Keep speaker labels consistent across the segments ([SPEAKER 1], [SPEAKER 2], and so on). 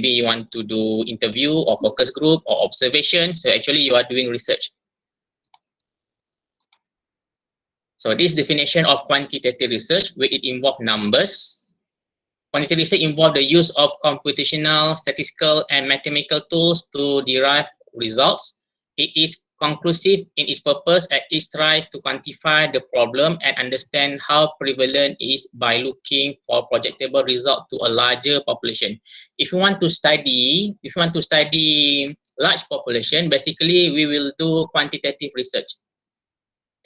[SPEAKER 1] maybe you want to do interview or focus group or observation. So actually you are doing research. So this definition of quantitative research, where it involves numbers. Quantitative research involves the use of computational, statistical, and mathematical tools to derive results. It is conclusive in its purpose as it tries to quantify the problem and understand how prevalent it is by looking for projectable result to a larger population. If you want to study large population, basically we will do quantitative research.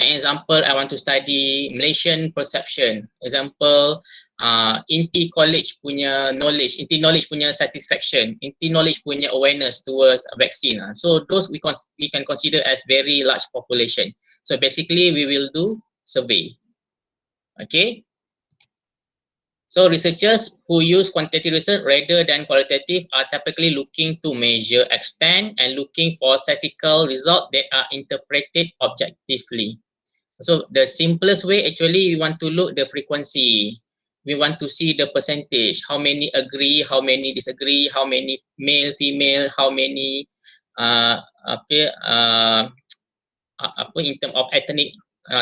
[SPEAKER 1] An example, I want to study Malaysian perception. Example, INTI College punya knowledge, INTI knowledge punya satisfaction, INTI knowledge punya awareness towards vaccine. So those we can consider as very large population. So basically, we will do survey. Okay. So researchers who use quantitative research rather than qualitative are typically looking to measure extent and looking for statistical results that are interpreted objectively. So the simplest way, actually, we want to look the frequency. We want to see the percentage, how many agree, how many disagree, how many male, female, how many in terms of ethnic,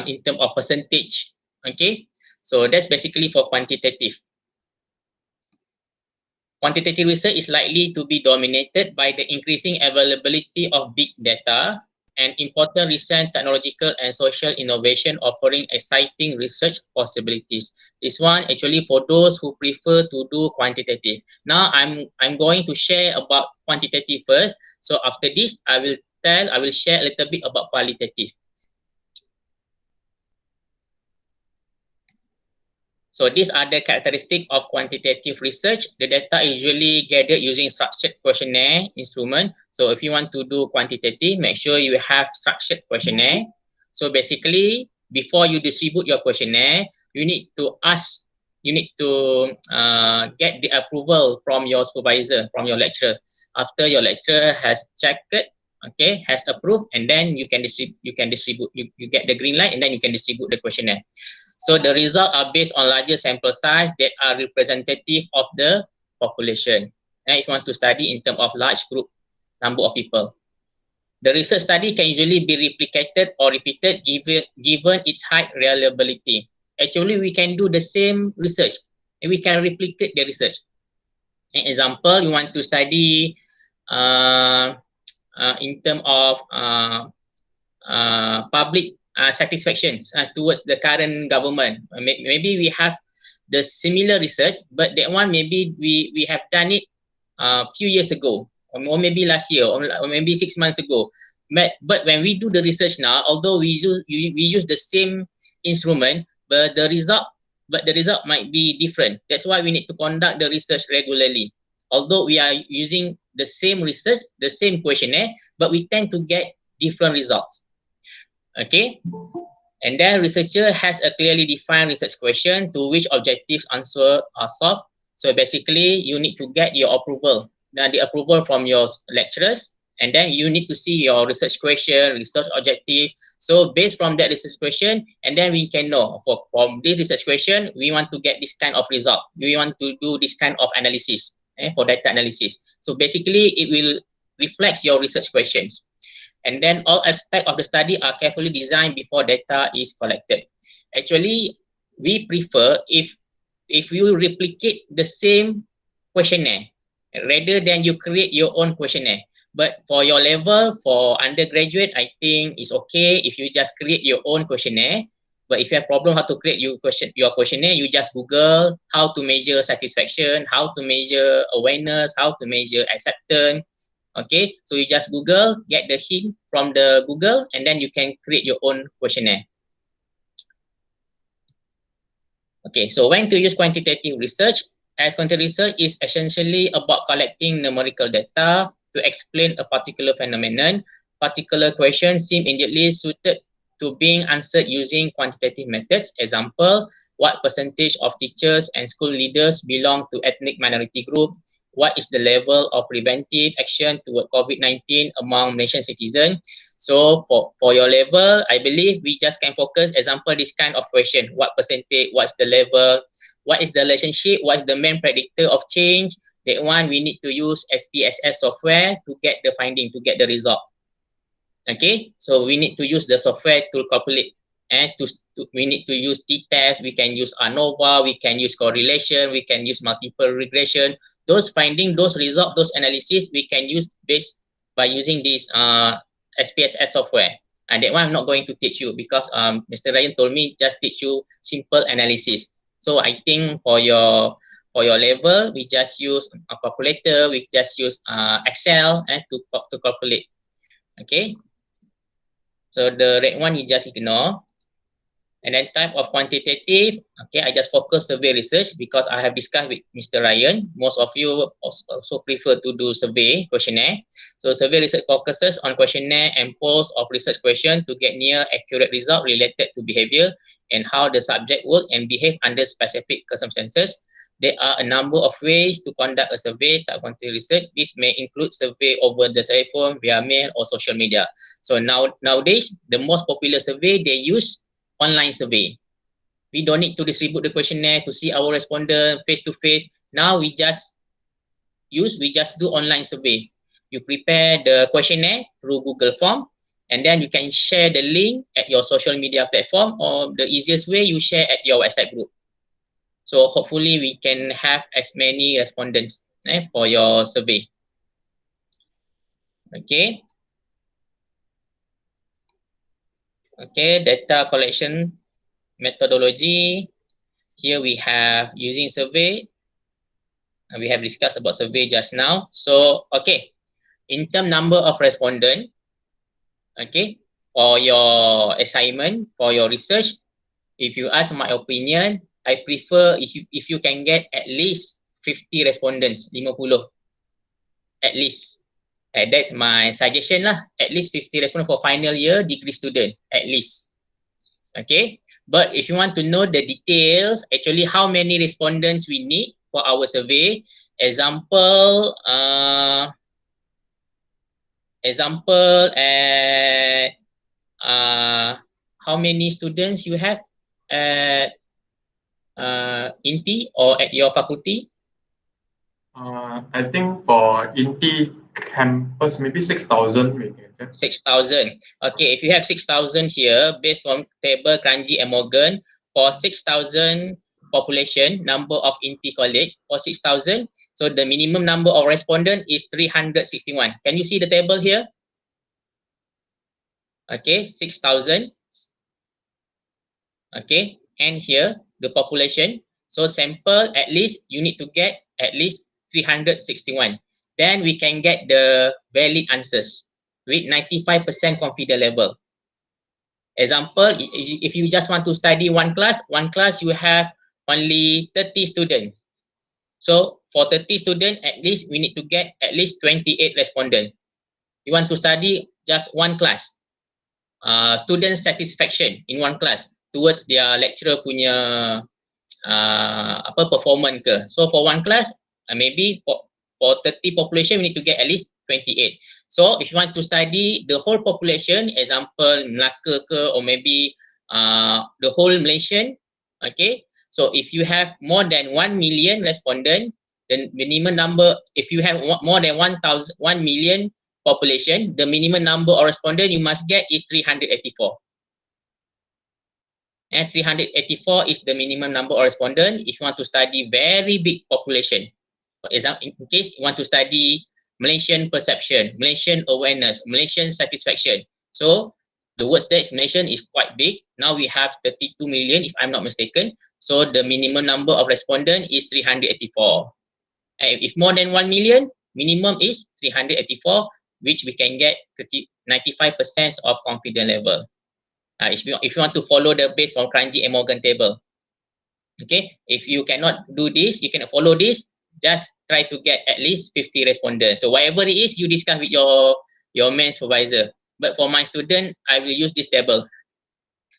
[SPEAKER 1] in terms of percentage. Okay, so that's basically for quantitative. Quantitative research is likely to be dominated by the increasing availability of big data and important recent technological and social innovation offering exciting research possibilities. This one actually for those who prefer to do quantitative. Now I'm going to share about quantitative first. So after this, I will share a little bit about qualitative. So these are the characteristics of quantitative research. The data is usually gathered using structured questionnaire instrument. So if you want to do quantitative, make sure you have structured questionnaire. So basically, before you distribute your questionnaire, you need to get the approval from your supervisor, from your lecturer. After your lecturer has checked it, okay, has approved, and then you get the green light, and then you can distribute the questionnaire. So the results are based on larger sample size that are representative of the population. And if you want to study in terms of large group number of people, the research study can usually be replicated or repeated given its high reliability. Actually, we can do the same research and we can replicate the research. An example, you want to study in terms of public satisfaction towards the current government. Maybe we have the similar research, but that one maybe we have done it a few years ago, or maybe last year, or maybe 6 months ago. But when we do the research now, although we use the same instrument, but the result might be different. That's why we need to conduct the research regularly. Although we are using the same research, the same questionnaire, but we tend to get different results. Okay, and then researcher has a clearly defined research question to which objectives answer are solved. So basically, you need to get your approval, the approval from your lecturers, and then you need to see your research question, research objective. So based from that research question, and then we can know from this research question, we want to get this kind of result. We want to do this kind of analysis for data analysis. So basically, it will reflect your research questions. And then all aspects of the study are carefully designed before data is collected. Actually, we prefer if you replicate the same questionnaire rather than you create your own questionnaire. But for your level, for undergraduate, I think it's okay if you just create your own questionnaire. But if you have problem how to create your questionnaire, you just Google how to measure satisfaction, how to measure awareness, how to measure acceptance. Okay, so you just Google, get the hint from the Google, and then you can create your own questionnaire. Okay, so when to use quantitative research? As quantitative research is essentially about collecting numerical data to explain a particular phenomenon. Particular questions seem immediately suited to being answered using quantitative methods. Example, what percentage of teachers and school leaders belong to ethnic minority group? What is the level of preventive action toward COVID-19 among Malaysian citizens? So for your level, I believe we just can focus, example, this kind of question. What percentage, what's the level, what is the relationship, what is the main predictor of change, That one we need to use SPSS software to get the finding, to get the result. Okay, so we need to use the software to calculate, and we need to use t-test. We can use ANOVA, we can use correlation, we can use multiple regression. Those finding, those results, those analysis we can use based by using this SPSS software. And that one I'm not going to teach you because Mr. Ryan told me just teach you simple analysis. So I think for your level, we just use a calculator, we just use Excel and to calculate. Okay, so the red one you just ignore. And then type of quantitative, okay, I just focus survey research because I have discussed with Mr. Ryan. Most of you also prefer to do survey questionnaire. So survey research focuses on questionnaire and polls of research questions to get near accurate result related to behavior and how the subject work and behave under specific circumstances. There are a number of ways to conduct a survey type quantitative research. This may include survey over the telephone, via mail, or social media. So nowadays, the most popular survey they use online survey. We don't need to distribute the questionnaire to see our respondent face to face. Now we just do online survey. You prepare the questionnaire through Google Form, and then you can share the link at your social media platform, or the easiest way you share at your WhatsApp group. So hopefully we can have as many respondents for your survey. Okay. Okay, data collection methodology. Here we have using survey. We have discussed about survey just now. So, okay, in term number of respondent, okay, for your assignment, for your research, if you ask my opinion, I prefer if you can get at least 50 respondents, 50 at least. That's my suggestion lah. At least 50 respondents for final year degree student, at least. Okay, but if you want to know the details, actually how many respondents we need for our survey, example at how many students you have at INTI or at your faculty?
[SPEAKER 2] I think for INTI campus, maybe 6,000.
[SPEAKER 1] 6,000. Okay, if you have 6,000 here, based on table Kranji and Morgan, for 6,000 population, number of INTI college, for 6,000, so the minimum number of respondent is 361. Can you see the table here? Okay, 6,000. Okay, and here, the population. So sample, at least, you need to get at least 361. Then we can get the valid answers with 95% confidence level. Example, if you just want to study one class you have only 30 students. So for 30 students, at least we need to get at least 28 respondents. You want to study just one class. Student satisfaction in one class towards their lecturer punya performance ke. So for one class, maybe for 30 population, we need to get at least 28. So if you want to study the whole population, example Melaka ke, or maybe the whole Malaysian, okay. So if you have more than 1 million respondent, the minimum number, if you have more than 1 million population, the minimum number of respondent you must get is 384. And 384 is the minimum number of respondent if you want to study very big population. For example, in case you want to study Malaysian perception, Malaysian awareness, Malaysian satisfaction. So the words that is mentioned is quite big. Now we have 32 million if I'm not mistaken. So the minimum number of respondent is 384. And if more than 1 million, minimum is 384, which we can get 95% of confidence level. If you want to follow the base from Kranji and Morgan table. Okay, if you cannot do this, you cannot follow this, just try to get at least 50 respondents. So whatever it is, you discuss with your main supervisor. But for my student, I will use this table.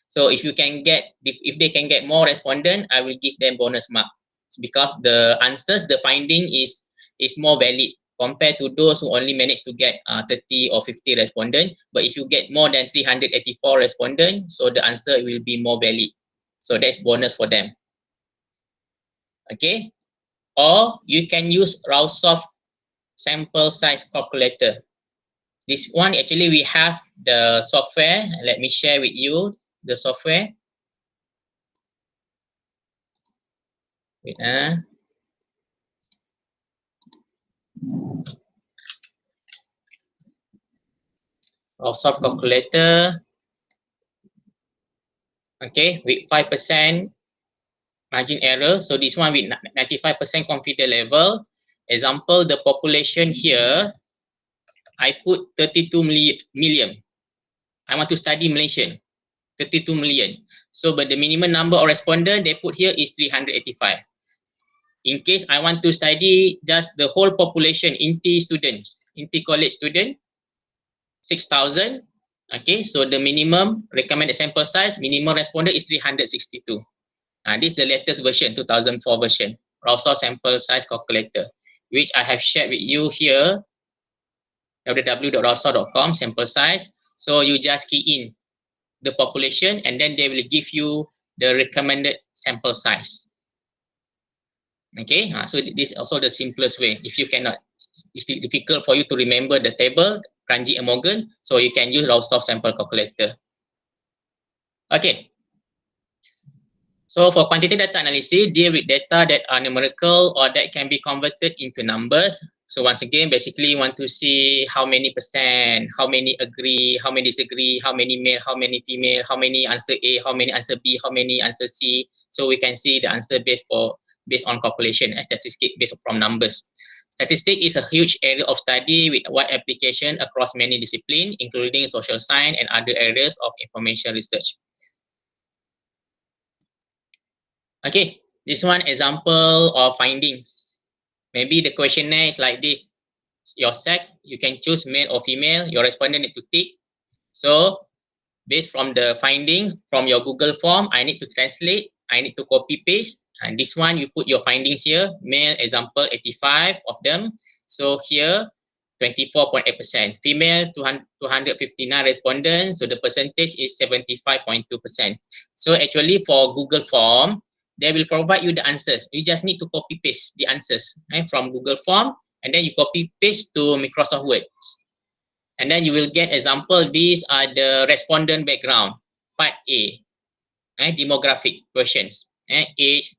[SPEAKER 1] So if you can get, if they can get more respondents, I will give them bonus mark because the answers, the finding is more valid compared to those who only manage to get 30 or 50 respondents. But if you get more than 384 respondents, so the answer will be more valid. So that's bonus for them. Okay. or you can use Rausoft sample size calculator. This one actually we have the software. Let me share with you the software. Wait, Rausoft calculator. Okay, with 5% margin error. So this one with 95% confidence level. Example, the population here, I put 32 million. I want to study Malaysian, 32 million. So, but the minimum number of respondents they put here is 385. In case I want to study just the whole population, INTI students, INTI college student, 6,000. Okay, so the minimum recommended sample size, minimum respondent is 362. This is the latest version, 2004 version, Rausoft sample size calculator, which I have shared with you here, www.rausoft.com, sample size. So you just key in the population and then they will give you the recommended sample size. Okay, so this is also the simplest way. If you cannot, it's difficult for you to remember the table, Ranjit and Morgan, so you can use Rausoft sample calculator. Okay. So for quantitative data analysis, deal with data that are numerical or that can be converted into numbers. So once again, basically you want to see how many percent, how many agree, how many disagree, how many male, how many female, how many answer A, how many answer B, how many answer C. So we can see the answer based on calculation and statistics based from numbers. Statistics is a huge area of study with wide application across many disciplines, including social science and other areas of information research. Okay, this one example of findings. Maybe the questionnaire is like this. Your sex, you can choose male or female. Your respondent need to tick. So based from the finding from your Google form, I need to translate. I need to copy paste. And this one, you put your findings here. Male, example, 85 of them. So here, 24.8%. Female, 259 respondents. So the percentage is 75.2%. So actually for Google form, they will provide you the answers. You just need to copy paste the answers from Google form, and then you copy paste to Microsoft Word. And then you will get example, these are the respondent background, part A, demographic questions, age,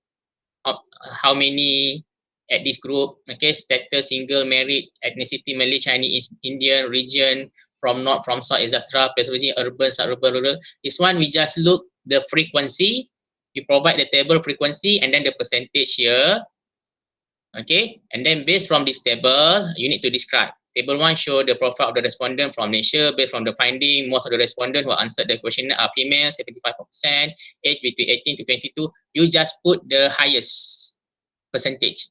[SPEAKER 1] how many at this group, okay, status, single, married, ethnicity, Malay, Chinese, Indian, region, from north, from south, etc., urban, suburban, rural. This one we just look the frequency, you provide the table frequency and then the percentage here, okay, and then based from this table, you need to describe. Table 1 show the profile of the respondent from Malaysia. Based from the finding, most of the respondents who answered the questionnaire are female, 75%, age between 18 to 22. You just put the highest percentage.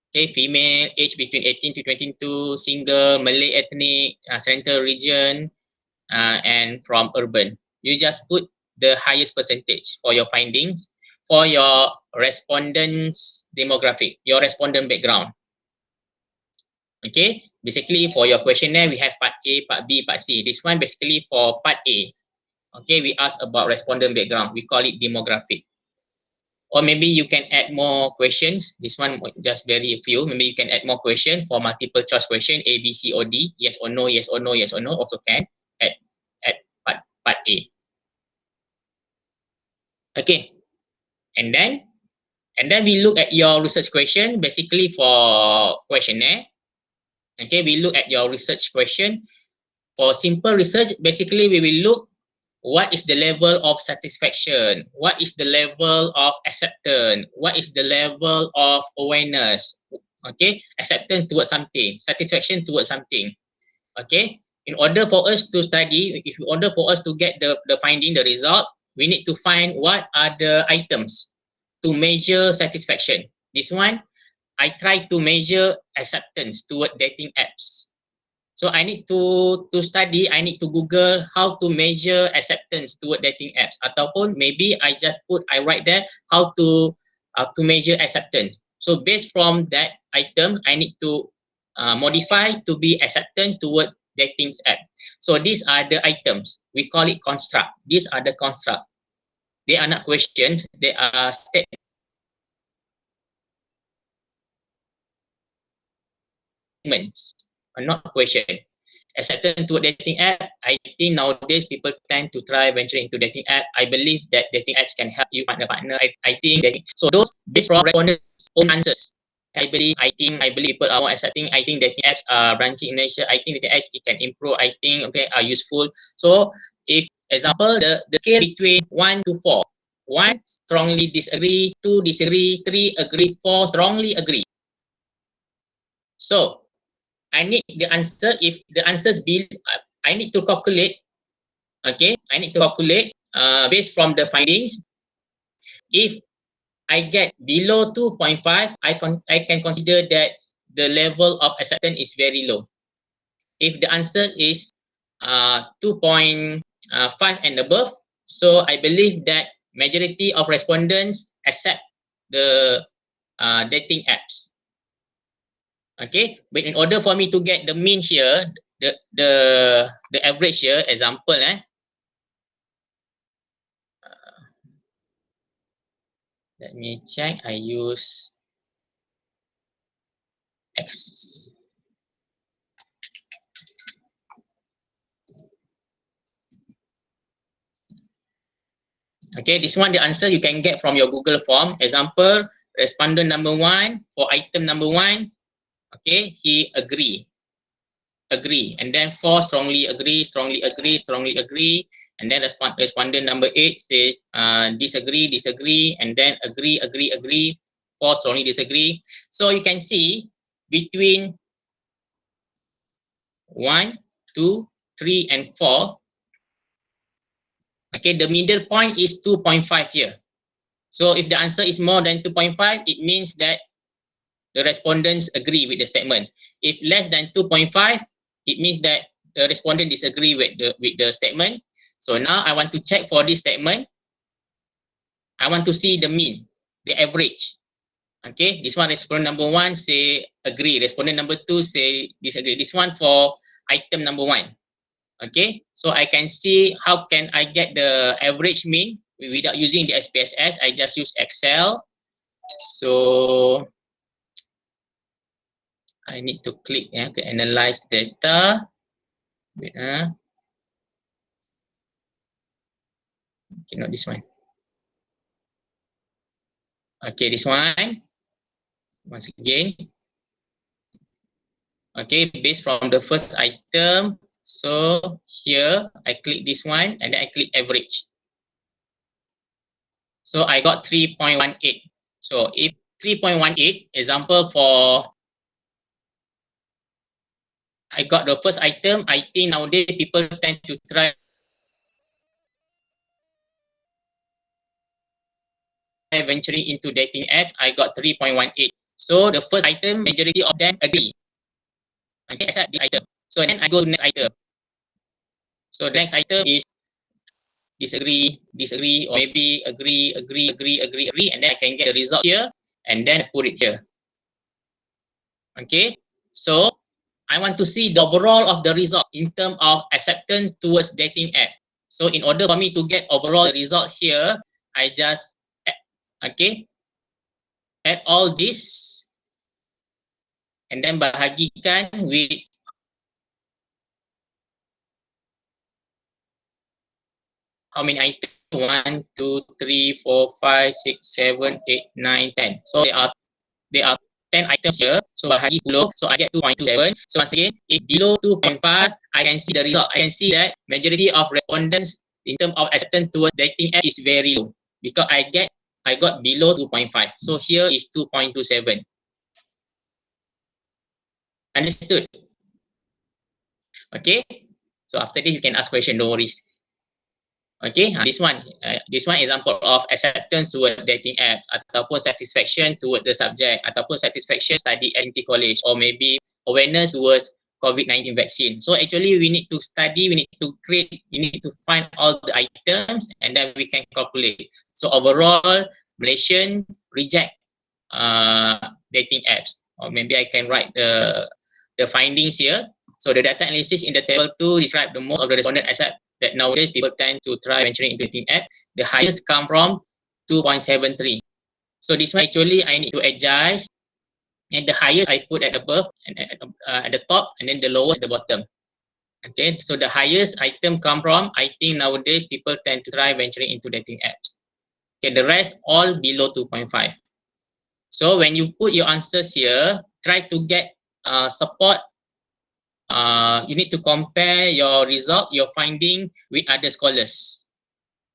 [SPEAKER 1] Okay, female, age between 18 to 22, single, Malay ethnic, central region, and from urban. You just put the highest percentage for your findings. For your respondents demographic, your respondent background. Okay, basically for your questionnaire, we have part A, part B, part C. This one basically for part A. Okay, we ask about respondent background. We call it demographic. Or maybe you can add more questions. This one just very few. Maybe you can add more questions for multiple choice question, A, B, C, or D. Yes or no, yes or no, yes or no. Also can add part A. Okay, and then we look at your research question. Basically for questionnaire. Okay, we look at your research question. For simple research, basically we will look what is the level of satisfaction, what is the level of acceptance, what is the level of awareness, okay, acceptance towards something, satisfaction towards something, okay. In order for us to study, in order for us to get the finding, the result, we need to find what are the items to measure satisfaction. This one, I try to measure acceptance toward dating apps. So I need to study, I need to Google how to measure acceptance toward dating apps. Ataupun maybe I write there how to measure acceptance. So based from that item, I need to modify to be acceptance toward dating app. So these are the items. We call it construct. These are the construct. They are not questions. They are statements. statements, not question. Acceptance toward dating app, I think nowadays people tend to try venturing into dating app. I believe that dating apps can help you find a partner. I think that, so those based from respondents' own answers. I believe people are more accepting. I think dating apps are branching in Asia. I think dating apps it can improve. I think are useful. So if example the scale between 1 to 4, 1 strongly disagree, 2 disagree, 3 agree, 4 strongly agree. So I need the answer. If the answers be, I need to calculate. Okay, I need to calculate based from the findings. If I get below 2.5, I can consider that the level of acceptance is very low. If the answer is 2.5 and above, so I believe that majority of respondents accept the dating apps. Okay, but in order for me to get the mean here, the average here, example, let me check. I use X. Okay, this one the answer you can get from your Google form. Example, respondent number 1 for item number 1. Okay, he agree, and then 4 strongly agree, and then respondent number 8 says disagree, and then agree, 4 strongly disagree. So you can see between 1, 2, 3, and 4. Okay, the middle point is 2.5 here. So if the answer is more than 2.5, it means that the respondents agree with the statement. If less than 2.5, it means that the respondent disagree with the statement. So now I want to check for this statement. I want to see the mean, the average. Okay, this one respondent number 1 say agree, respondent number 2 say disagree. This one for item number 1. Okay, so I can see how can I get the average mean without using the SPSS. I just use Excel. So I need to click to analyze data. Wait, okay, not this one. Okay, this one. Once again. Okay, based from the first item. So here I click this one and then I click average. So I got 3.18. So if 3.18, example for I got the first item, I think nowadays people tend to try venturing into dating apps. I got 3.18. So the first item, majority of them agree. Okay, accept the item. So then I go to next item. So the next item is disagree, or maybe agree, and then I can get the result here and then put it here. Okay, so I want to see the overall of the result in terms of acceptance towards dating app. So in order for me to get overall result here, I just add all this and then bahagikan with how many items? 1, 2, 3, 4, 5, 6, 7, 8, 9, 10. So there are 10 items here. So bahagi 10. So I get 2.27. So once again, if below 2.5, I can see the result. I can see that majority of respondents in terms of acceptance towards dating app is very low because I got below 2.5. So here is 2.27. Understood? Okay. So after this, you can ask question. No worries. Okay, this one example of acceptance toward dating apps ataupun satisfaction toward the subject ataupun satisfaction study at INTI College or maybe awareness towards COVID-19 vaccine. So actually we need to study, we need to create, we need to find all the items and then we can calculate. So overall, Malaysian reject dating apps, or maybe I can write the findings here. So the data analysis in the table 2 describe the most of the respondent accept that nowadays people tend to try venturing into dating app. The highest come from 2.73. So this one actually I need to adjust and the highest I put at above and at the top, and then the lowest at the bottom. Okay, so the highest item come from, I think nowadays people tend to try venturing into dating apps. Okay, the rest all below 2.5. So when you put your answers here, try to get support. You need to compare your result, your finding with other scholars.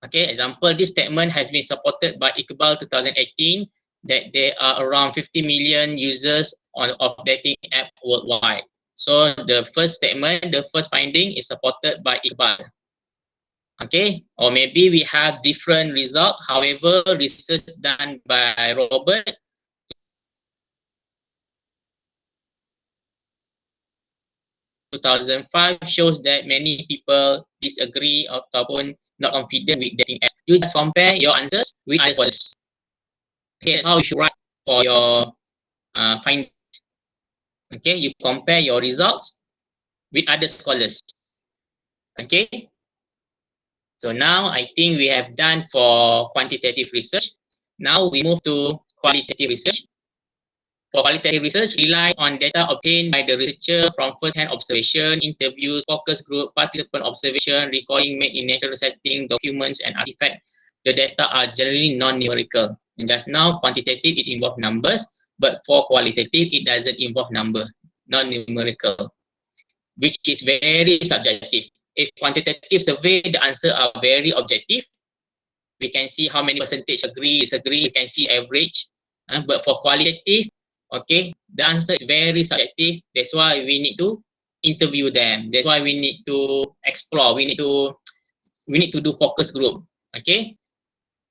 [SPEAKER 1] Okay, example, this statement has been supported by Iqbal 2018 that there are around 50 million users of dating app worldwide. So the first statement, the first finding is supported by Iqbal. Okay, or maybe we have different result. However, research done by Robert 2005 shows that many people disagree ataupun not confident with dating app. You just compare your answers with other scholars. Okay, that's how you should write for your findings. Okay, you compare your results with other scholars. Okay, so now I think we have done for quantitative research. Now we move to qualitative research. For qualitative research, relies on data obtained by the researcher from first-hand observation, interviews, focus group, participant observation, recording made in natural setting, documents, and artifacts. The data are generally non-numerical. And just now, quantitative, it involves numbers, but for qualitative, it doesn't involve number, non-numerical, which is very subjective. If quantitative survey, the answer are very objective. We can see how many percentage agree, disagree, we can see average. But for qualitative, okay, the answer is very subjective. That's why we need to interview them. That's why we need to explore. We need to do focus group. Okay.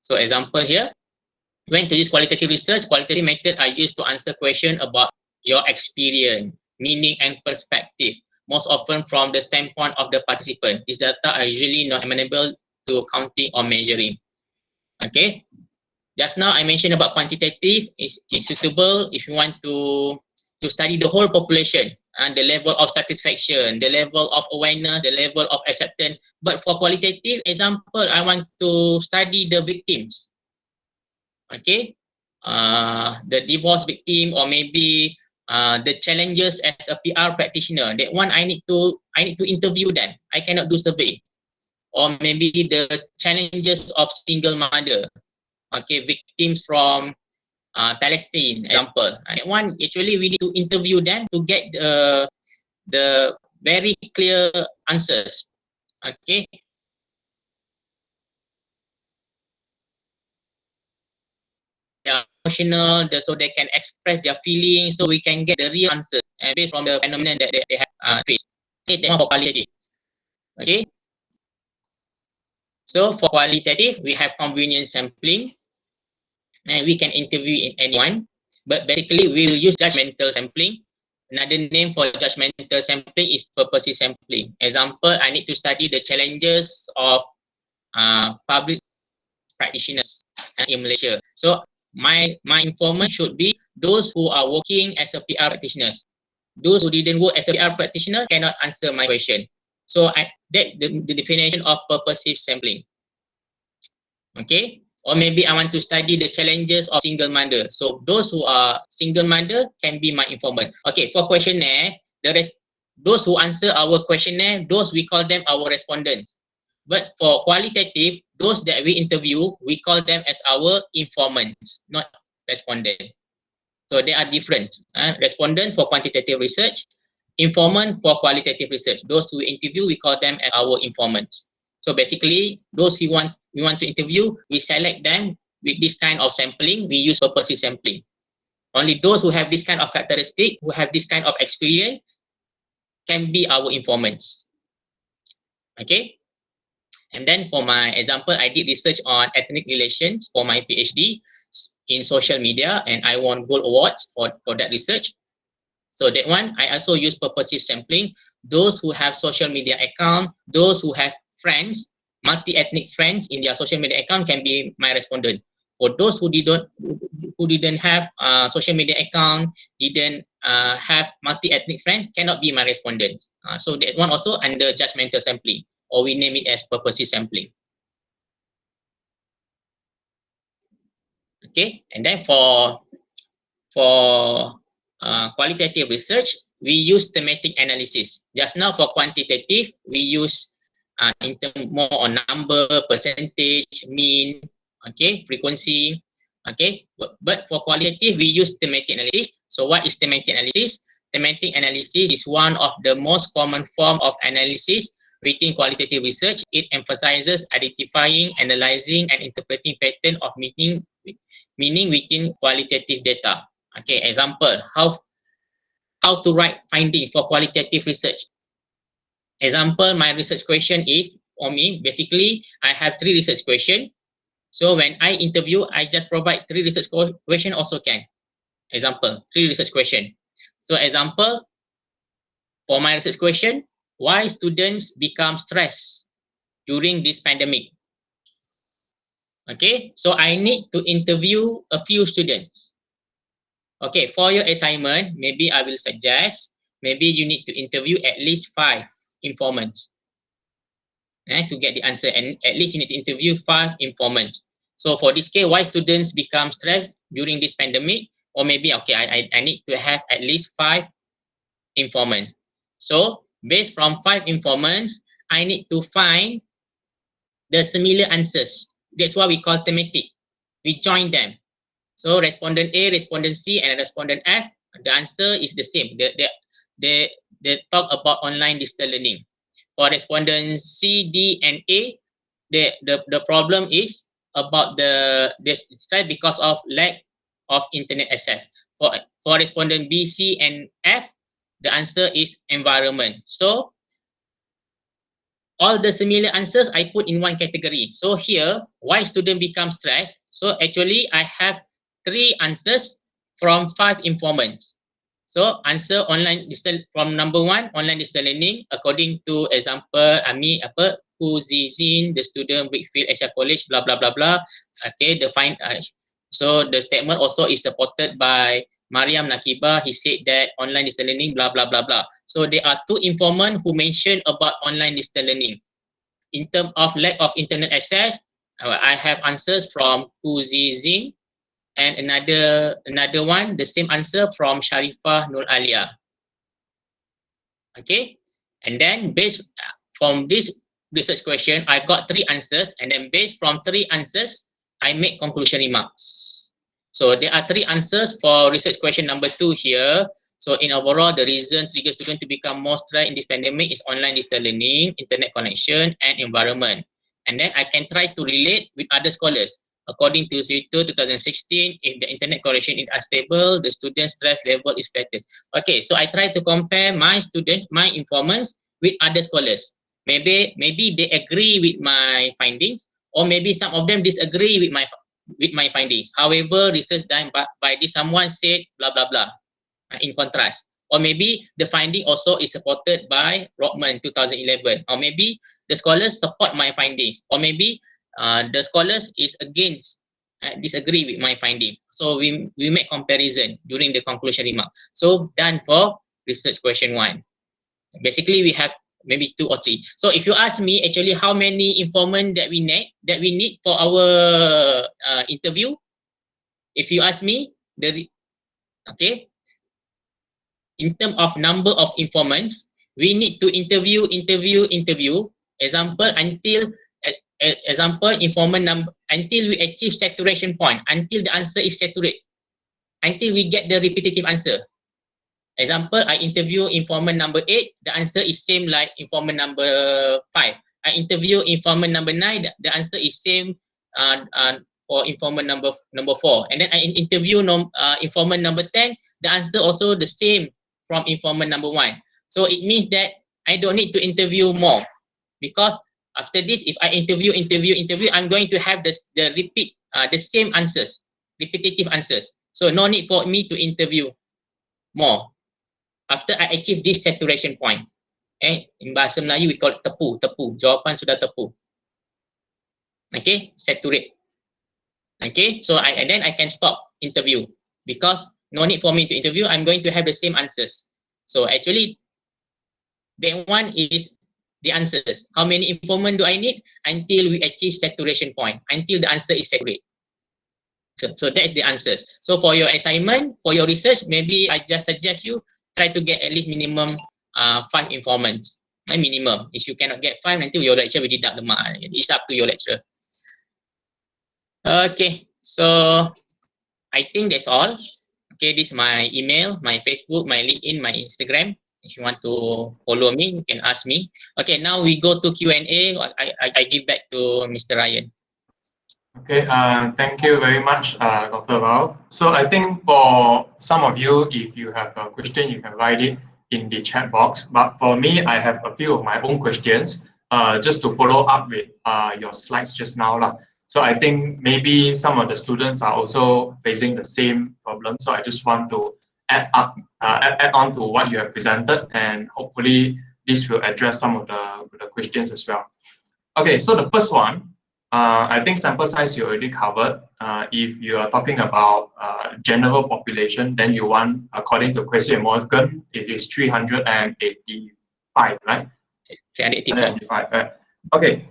[SPEAKER 1] So example here, when to use qualitative research, qualitative method are used to answer question about your experience, meaning, and perspective. Most often from the standpoint of the participant. These data are usually not amenable to counting or measuring. Okay. Just now I mentioned about quantitative is suitable if you want to study the whole population and the level of satisfaction, the level of awareness, the level of acceptance. But for qualitative example, I want to study the victims. Okay, the divorce victim, or maybe the challenges as a PR practitioner. That one I need to interview them. I cannot do survey. Or maybe the challenges of single mother. Okay, victims from Palestine, example. One, actually, we need to interview them to get the very clear answers. Okay. Emotional, so they can express their feelings, so we can get the real answers and based on the phenomenon that they have faced. Okay, that one for qualitative. Okay. So for qualitative, we have convenience sampling, and we can interview in anyone. But basically, we will use judgmental sampling. Another name for judgmental sampling is purposive sampling. Example, I need to study the challenges of public practitioners in Malaysia. So my informant should be those who are working as a PR practitioners. Those who didn't work as a PR practitioner cannot answer my question. So that the definition of purposive sampling. Okay, or maybe I want to study the challenges of single mother. So those who are single mother can be my informant. Okay, for questionnaire, those who answer our questionnaire, those we call them our respondents. But for qualitative, those that we interview, we call them as our informants, not respondent. So they are different. Respondent for quantitative research, informant for qualitative research. Those who interview, we call them as our informants. So basically, those we want to interview, we select them with this kind of sampling. We use purposive sampling. Only those who have this kind of characteristic, who have this kind of experience, can be our informants. Okay. And then for my example, I did research on ethnic relations for my PhD in social media, and I won gold awards for that research. So that one, I also use purposive sampling. Those who have social media account, those who have friends, multi-ethnic friends in their social media account can be my respondent. For those who didn't have social media account, didn't have multi-ethnic friends, cannot be my respondent. So that one also under judgmental sampling, or we name it as purposive sampling. Okay, and then for qualitative research, we use thematic analysis. Just now for quantitative, we use in term more on number, percentage, mean, okay, frequency, okay. But for qualitative, we use thematic analysis. So what is thematic analysis? Thematic analysis is one of the most common form of analysis within qualitative research. It emphasizes identifying, analyzing, and interpreting pattern of meaning within qualitative data. Okay, example, how to write finding for qualitative research. Example, my research question is, for me, basically, I have 3 research questions. So when I interview, I just provide 3 research question also can. Example, 3 research question. So example, for my research question, why students become stressed during this pandemic? Okay, so I need to interview a few students. Okay, for your assignment, maybe I will suggest, maybe you need to interview at least 5 informants to get the answer, and at least you need to interview 5 informants. So for this case, why students become stressed during this pandemic? Or maybe, okay, I need to have at least 5 informants. So based from 5 informants, I need to find the similar answers. That's what we call thematic. We join them. So respondent A, respondent C, and respondent F, the answer is the same. They talk about online distance learning. For respondents C, D, and A, the problem is about the stress because of lack of internet access. For respondent B, C, and F, the answer is environment. So all the similar answers I put in one category. So here, why student become stressed? So actually, I have 3 answers from 5 informants. So answer online distance from number 1, online distance learning, according to example, Ami Hu Zizin, the student Brickfield Asia College, blah blah blah blah. Okay, so the statement also is supported by Mariam Nakiba. He said that online distance learning, blah blah blah blah. So there are 2 informants who mentioned about online distance learning. In terms of lack of internet access, I have answers from Hu Zizin, and another one, the same answer from Sharifah Nur Alia. Okay, and then based from this research question, I got 3 answers, and then based from 3 answers, I make conclusion remarks. So there are 3 answers for research question number 2 here. So in overall, the reason trigger students to become more stressed in this pandemic is online distance learning, internet connection, and environment. And then I can try to relate with other scholars. According to Zito 2016, if the internet connection is unstable, the student stress level is better. Okay, so I try to compare my students, my informants, with other scholars. Maybe they agree with my findings, or maybe some of them disagree with my findings. However, research done by this someone said blah blah blah. In contrast, or maybe the finding also is supported by Rockman 2011, or maybe the scholars support my findings, or maybe the scholars is against, disagree with my finding. So we make comparison during the conclusion remark. So done for research question 1. Basically, we have maybe 2 or 3. So if you ask me, actually, how many informant that we need for our interview, if you ask me, okay, in terms of number of informants, we need to interview. Example, informant number, until we achieve saturation point, until the answer is saturate, until we get the repetitive answer. Example, I interview informant number 8, the answer is same like informant number 5. I interview informant number 9, the answer is same for informant number 4. And then I interview informant number 10, the answer also the same from informant number 1. So it means that I don't need to interview more, because after this, if I interview, I'm going to have the repeat, the same answers, repetitive answers. So no need for me to interview more after I achieve this saturation point. In bahasa Melayu we call it tepu. Jawapan sudah tepu. Okay, saturate. Okay, so and then I can stop interview, because no need for me to interview. I'm going to have the same answers. So actually, that one is the answers. How many informant do I need until we achieve saturation point? Until the answer is saturate. So that is the answers. So for your assignment, for your research, maybe I just suggest you try to get at least minimum 5 informants. Minimum. If you cannot get 5, nanti your lecturer will deduct the mark. It's up to your lecturer. Okay, so I think that's all. Okay, this is my email, my Facebook, my LinkedIn, my Instagram. If you want to follow me, you can ask me. Okay, now we go to Q&A. I give back to Mr. Ryan.
[SPEAKER 2] Okay, thank you very much, Dr. Rao. So I think for some of you, if you have a question, you can write it in the chat box. But for me, I have a few of my own questions just to follow up with your slides just now. So I think maybe some of the students are also facing the same problem. So I just want to add on to what you have presented, and hopefully this will address some of the questions as well. Okay, so the first one, I think sample size you already covered. If you are talking about general population, then you want, according to question Morgan, it is 385, right?
[SPEAKER 1] 385.
[SPEAKER 2] Okay.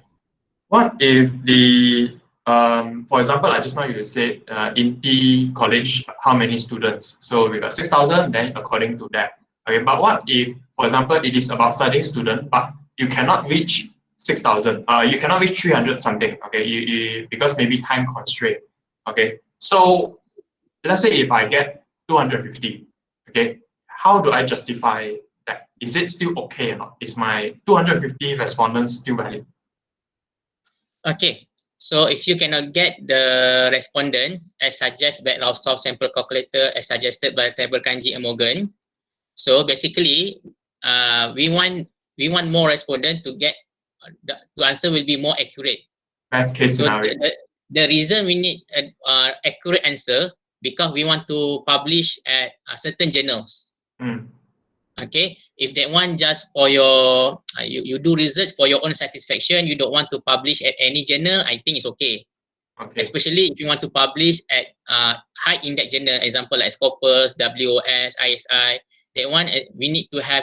[SPEAKER 2] What if the, for example, I just want you to say INTI College, how many students? So we got 6,000, then according to that. Okay, but what if, for example, it is about studying student, but you cannot reach 6,000, you cannot reach 300 something, okay, because maybe time constraint, okay? So let's say if I get 250, okay, how do I justify that? Is it still okay or not? Is my 250 respondents still valid?
[SPEAKER 1] Okay, so if you cannot get the respondent as suggested by Ralph sample calculator as suggested by Table Kanji and Morgan, so basically we want more respondent to get the answer will be more accurate.
[SPEAKER 2] Best case scenario.
[SPEAKER 1] So the reason we need an accurate answer because we want to publish at certain journals. Okay, if that one just for your you do research for your own satisfaction, you don't want to publish at any journal, I think it's okay. Especially if you want to publish at high index journal, example like Scopus, WOS, ISI, that one we need to have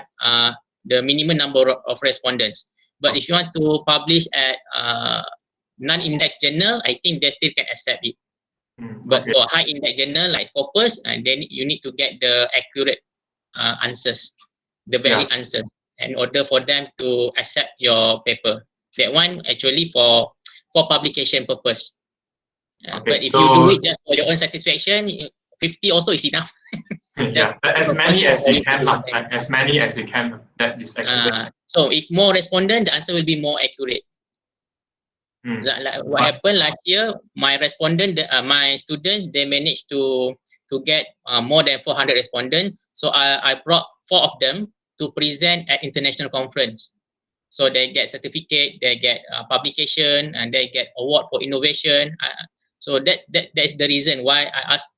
[SPEAKER 1] the minimum number of respondents. But if you want to publish at non-index journal, I think they still can accept it. But for high index journal like Scopus, then you need to get the accurate answers, the valid answers, in order for them to accept your paper. That one actually for publication purpose. But if you do it just for your own satisfaction, 50 also is enough.
[SPEAKER 2] As many as we can, as many as we can. That is accurate.
[SPEAKER 1] So if more respondent, the answer will be more accurate. Like what happened last year, my respondent, my students, they managed to get more than 400 respondents. So I brought 4 of them to present at international conference. So they get certificate, they get publication, and they get award for innovation. So that's the reason why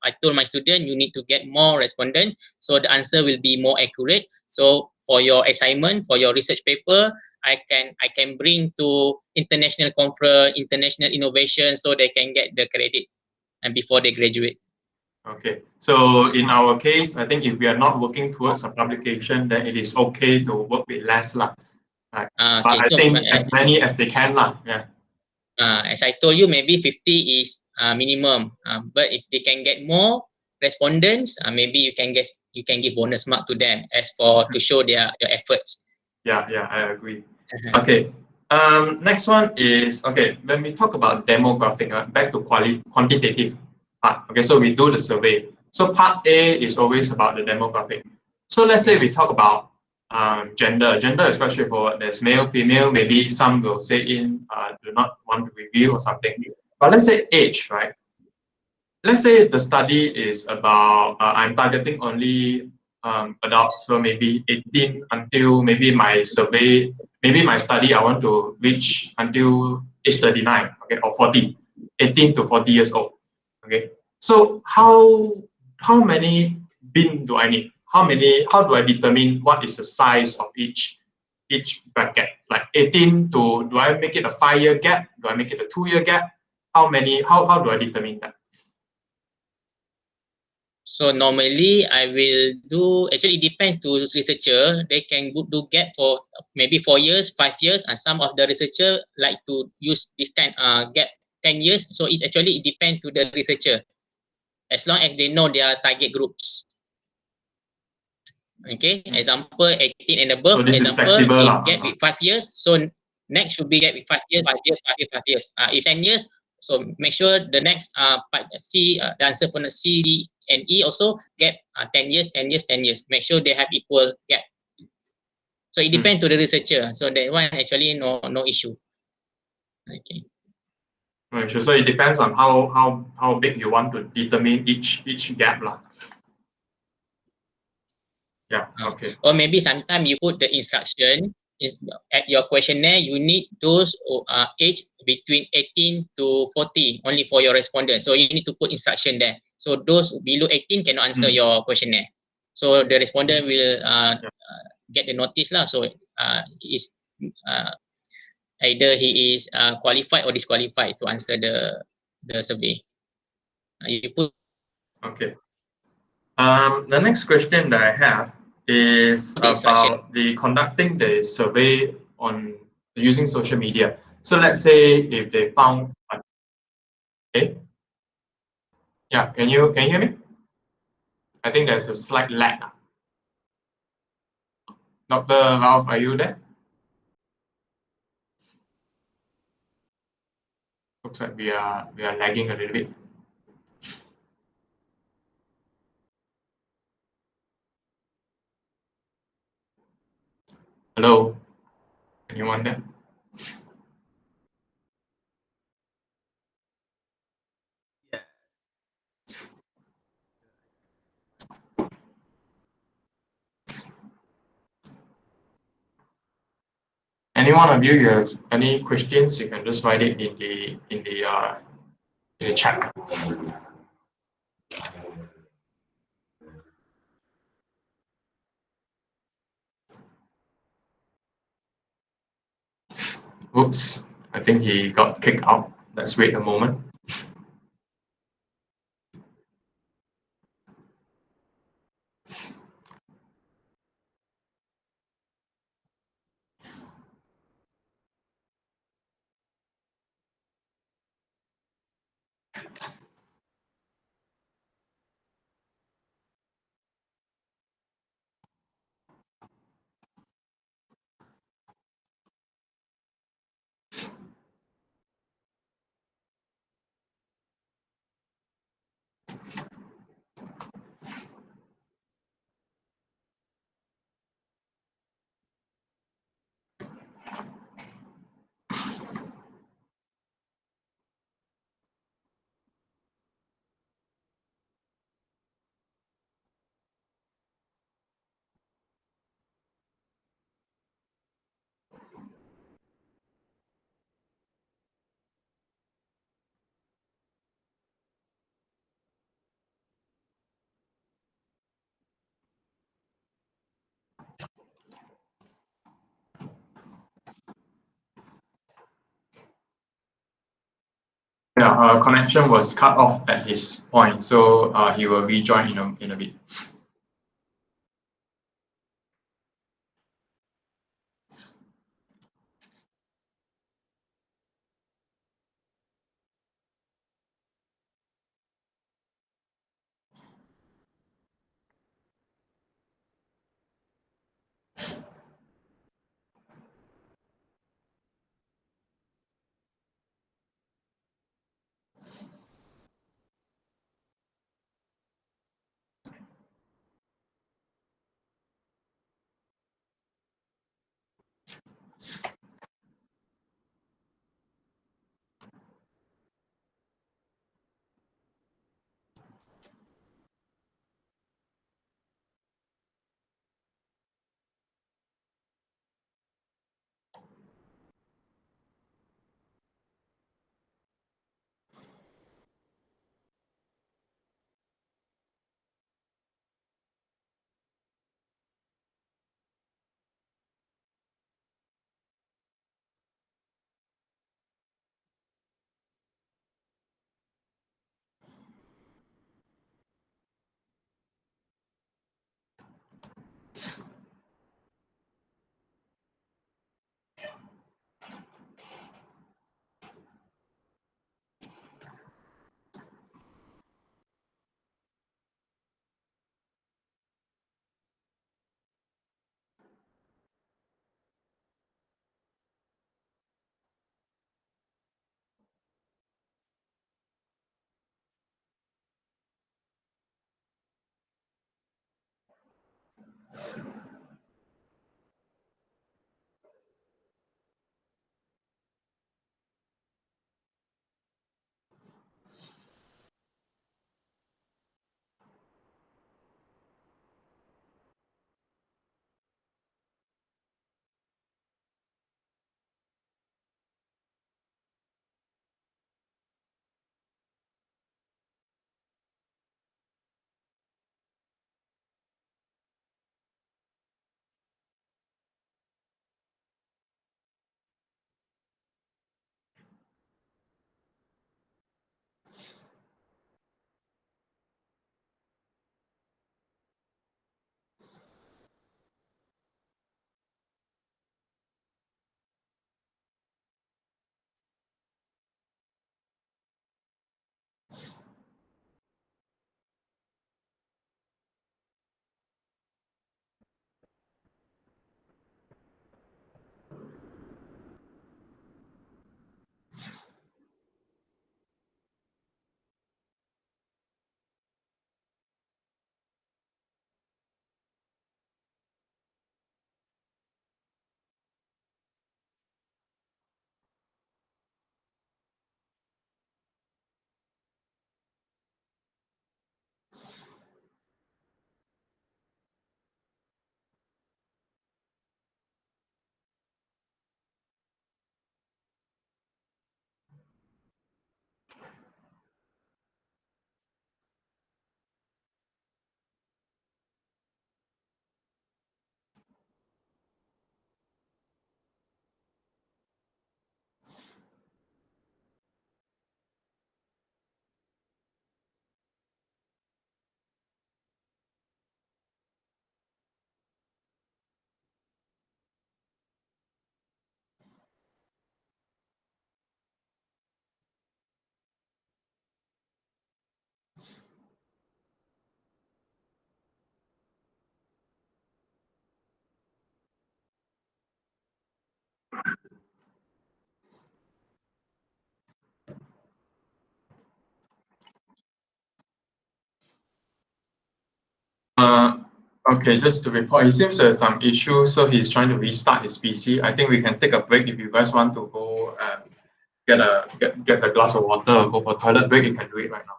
[SPEAKER 1] I told my student, you need to get more respondents, so the answer will be more accurate. So for your assignment, for your research paper, I can bring to international conference, international innovation, so they can get the credit and before they graduate.
[SPEAKER 2] Okay, so in our case, I think if we are not working towards a publication, then it is okay to work with less lah. Right. But I think as many as they can lah. Yeah.
[SPEAKER 1] As I told you, maybe 50 is minimum. But if they can get more respondents, maybe you can give bonus mark to them as for to show their efforts.
[SPEAKER 2] Yeah, I agree. Okay. Next one is, okay, when we talk about demographic, back to quantitative part. Okay, so we do the survey. So part A is always about the demographic. So let's say we talk about gender. Gender is quite straightforward. There's male, female. Maybe some will say do not want to reveal or something. But let's say age, right? Let's say the study is about I'm targeting only adults, so maybe 18 until maybe my survey, maybe my study I want to reach until age 39, okay, or 40, 18 to 40 years old. Okay, so how many bin do I need? How do I determine what is the size of each bracket? Like 18 to, do I make it a 5-year gap? Do I make it a 2-year gap? How do I determine that?
[SPEAKER 1] So normally I will do, actually it depends to researcher. They can do gap for maybe 4 years, 5 years, and some of the researcher like to use this kind gap 10 years. So it depends to the researcher. as long as they know their target groups. Okay, example 18 and above,
[SPEAKER 2] So this is
[SPEAKER 1] example
[SPEAKER 2] flexible
[SPEAKER 1] if
[SPEAKER 2] lah.
[SPEAKER 1] gap with 5 years, so next should be gap with 5 years, 5 years, 5 years, 5 years. If 10 years, so make sure the next part C, the answer for the C, D, and E also gap 10 years, 10 years, 10 years. Make sure they have equal gap. So it depends to the researcher. So that one actually no issue. Okay.
[SPEAKER 2] Right, so it depends on how big you want to determine each gap lah. Yeah. Okay.
[SPEAKER 1] Or maybe sometimes you put the instruction is at your questionnaire. You need those age between 18 to 40 only for your respondent. So you need to put instruction there. So those below 18 cannot answer your questionnaire. So the respondent will get the notice lah. So is either he is qualified or disqualified to answer the survey. You put.
[SPEAKER 2] Okay. The next question that I have is about the conducting the survey on using social media. So let's say if they found, okay, yeah, can you hear me? I think there's a slight lag. Dr. Ralph, are you there? Looks like we are lagging a little bit. Hello, anyone there? Any one of you have any questions? You can just write it in the chat. Oops, I think he got kicked out. Let's wait a moment. Yeah, connection was cut off at his point, so he will rejoin in a bit. Okay, just to report, he seems to have some issues, so he's trying to restart his PC. I think we can take a break if you guys want to go and get a glass of water or go for toilet break. You can do it right now.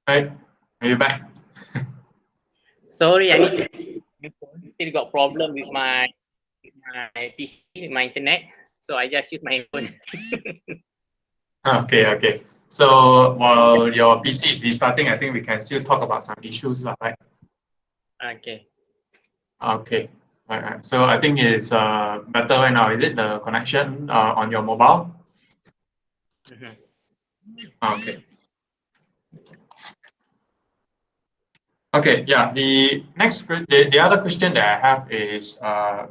[SPEAKER 2] Right, are you back?
[SPEAKER 1] Sorry, I need to still got problem with my PC, my internet. So I just use my phone.
[SPEAKER 2] Okay, okay. So while your PC is restarting, I think we can still talk about some issues, right?
[SPEAKER 1] Okay.
[SPEAKER 2] Okay. Right, right. So I think it's better right now. Is it the connection on your mobile?
[SPEAKER 1] Mm-hmm.
[SPEAKER 2] Okay. Okay, yeah. The other question that I have is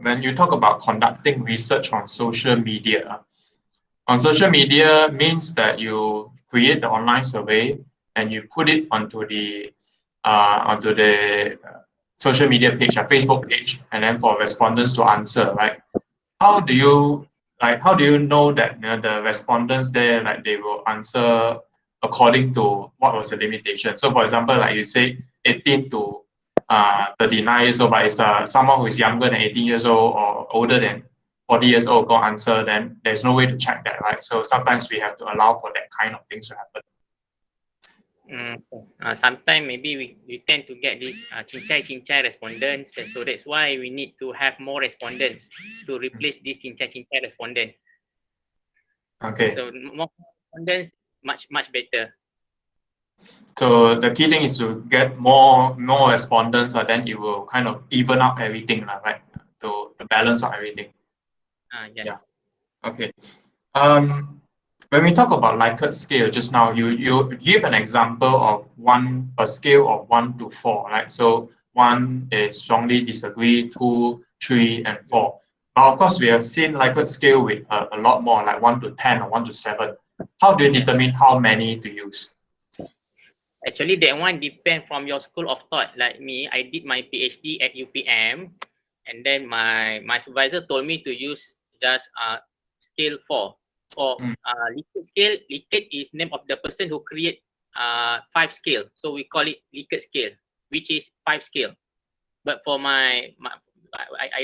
[SPEAKER 2] when you talk about conducting research on social media means that you create the online survey and you put it onto the social media page, a Facebook page, and then for respondents to answer, right? How do you how do you know that the respondents there they will answer according to what was the limitation? So for example, like you say 18 to 39 years old, but it's someone who is younger than 18 years old or older than 40 years old go answer, then there's no way to check that, right? So sometimes we have to allow for that kind of things to happen.
[SPEAKER 1] Sometimes maybe we tend to get these cincai respondents, so that's why we need to have more respondents to replace these cincai respondents.
[SPEAKER 2] Okay.
[SPEAKER 1] So more respondents, much better.
[SPEAKER 2] So the key thing is to get more respondents, and then it will kind of even up everything, right? To balance out everything.
[SPEAKER 1] Yes.
[SPEAKER 2] Yeah. Okay. When we talk about Likert scale just now, you give an example of a scale of 1 to 4, right? So 1 is strongly disagree, 2, 3, and 4. But of course, we have seen Likert scale with a lot more, like 1 to 10 or 1 to 7. How do you determine how many to use?
[SPEAKER 1] Actually, that one depends from your school of thought. Like me, I did my PhD at UPM, and then my supervisor told me to use just scale 4. For Likert scale, Likert is name of the person who create 5 scale. So we call it Likert scale, which is 5 scale. But for I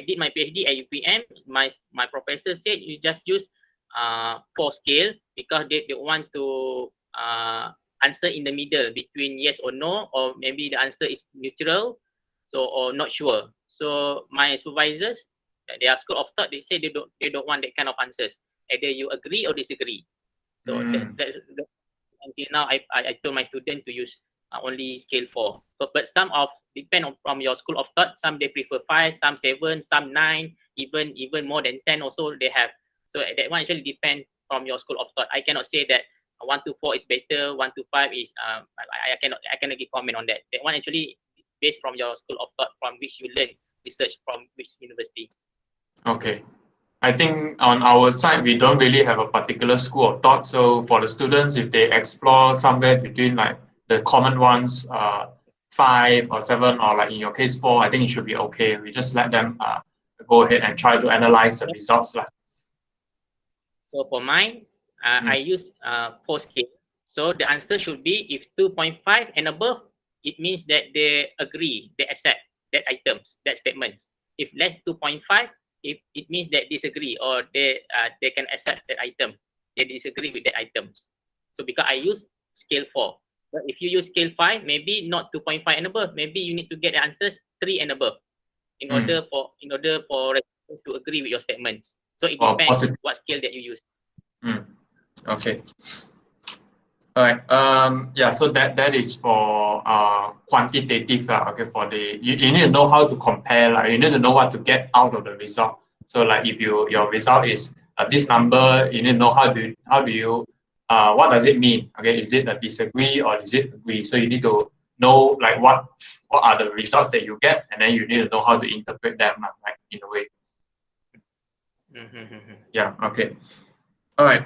[SPEAKER 1] did my PhD at UPM. My professor said you just use 4 scale because they want to answer in the middle between yes or no, or maybe the answer is neutral, so or not sure. So my supervisors, their school of thought, they say they don't want that kind of answers. Either you agree or disagree. So that's until now I told my student to use only scale 4. But some of depend on from your school of thought. Some they prefer 5, some 7, some 9, even more than 10 also they have. So that one actually depend from your school of thought. I cannot say that 1 to 4 is better, 1 to 5 is I cannot give comment on that. That one actually based from your school of thought, from which you learn research from which university.
[SPEAKER 2] Okay. I think on our side, we don't really have a particular school of thought. So for the students, if they explore somewhere between like the common ones, 5 or 7, or like in your case 4, I think it should be okay. We just let them go ahead and try to analyze the results.
[SPEAKER 1] So for mine, I use 4 scale. So the answer should be if 2.5 and above, it means that they agree, they accept that items, that statements. If less 2.5, if it means that disagree, or they can accept that item, they disagree with that items. So because I use scale 4, but if you use scale 5, maybe not 2.5 and above, maybe you need to get the answers 3 and above in order for respondents to agree with your statements. So it depends what scale that you use.
[SPEAKER 2] Okay. All right. Yeah. So that is for quantitative. Okay. For the you need to know how to compare. Like you need to know what to get out of the result. So like if your result is this number, you need to know how do you what does it mean? Okay. Is it a disagree or is it agree? So you need to know like what are the results that you get, and then you need to know how to interpret them, like in a way. Yeah. Okay. All right.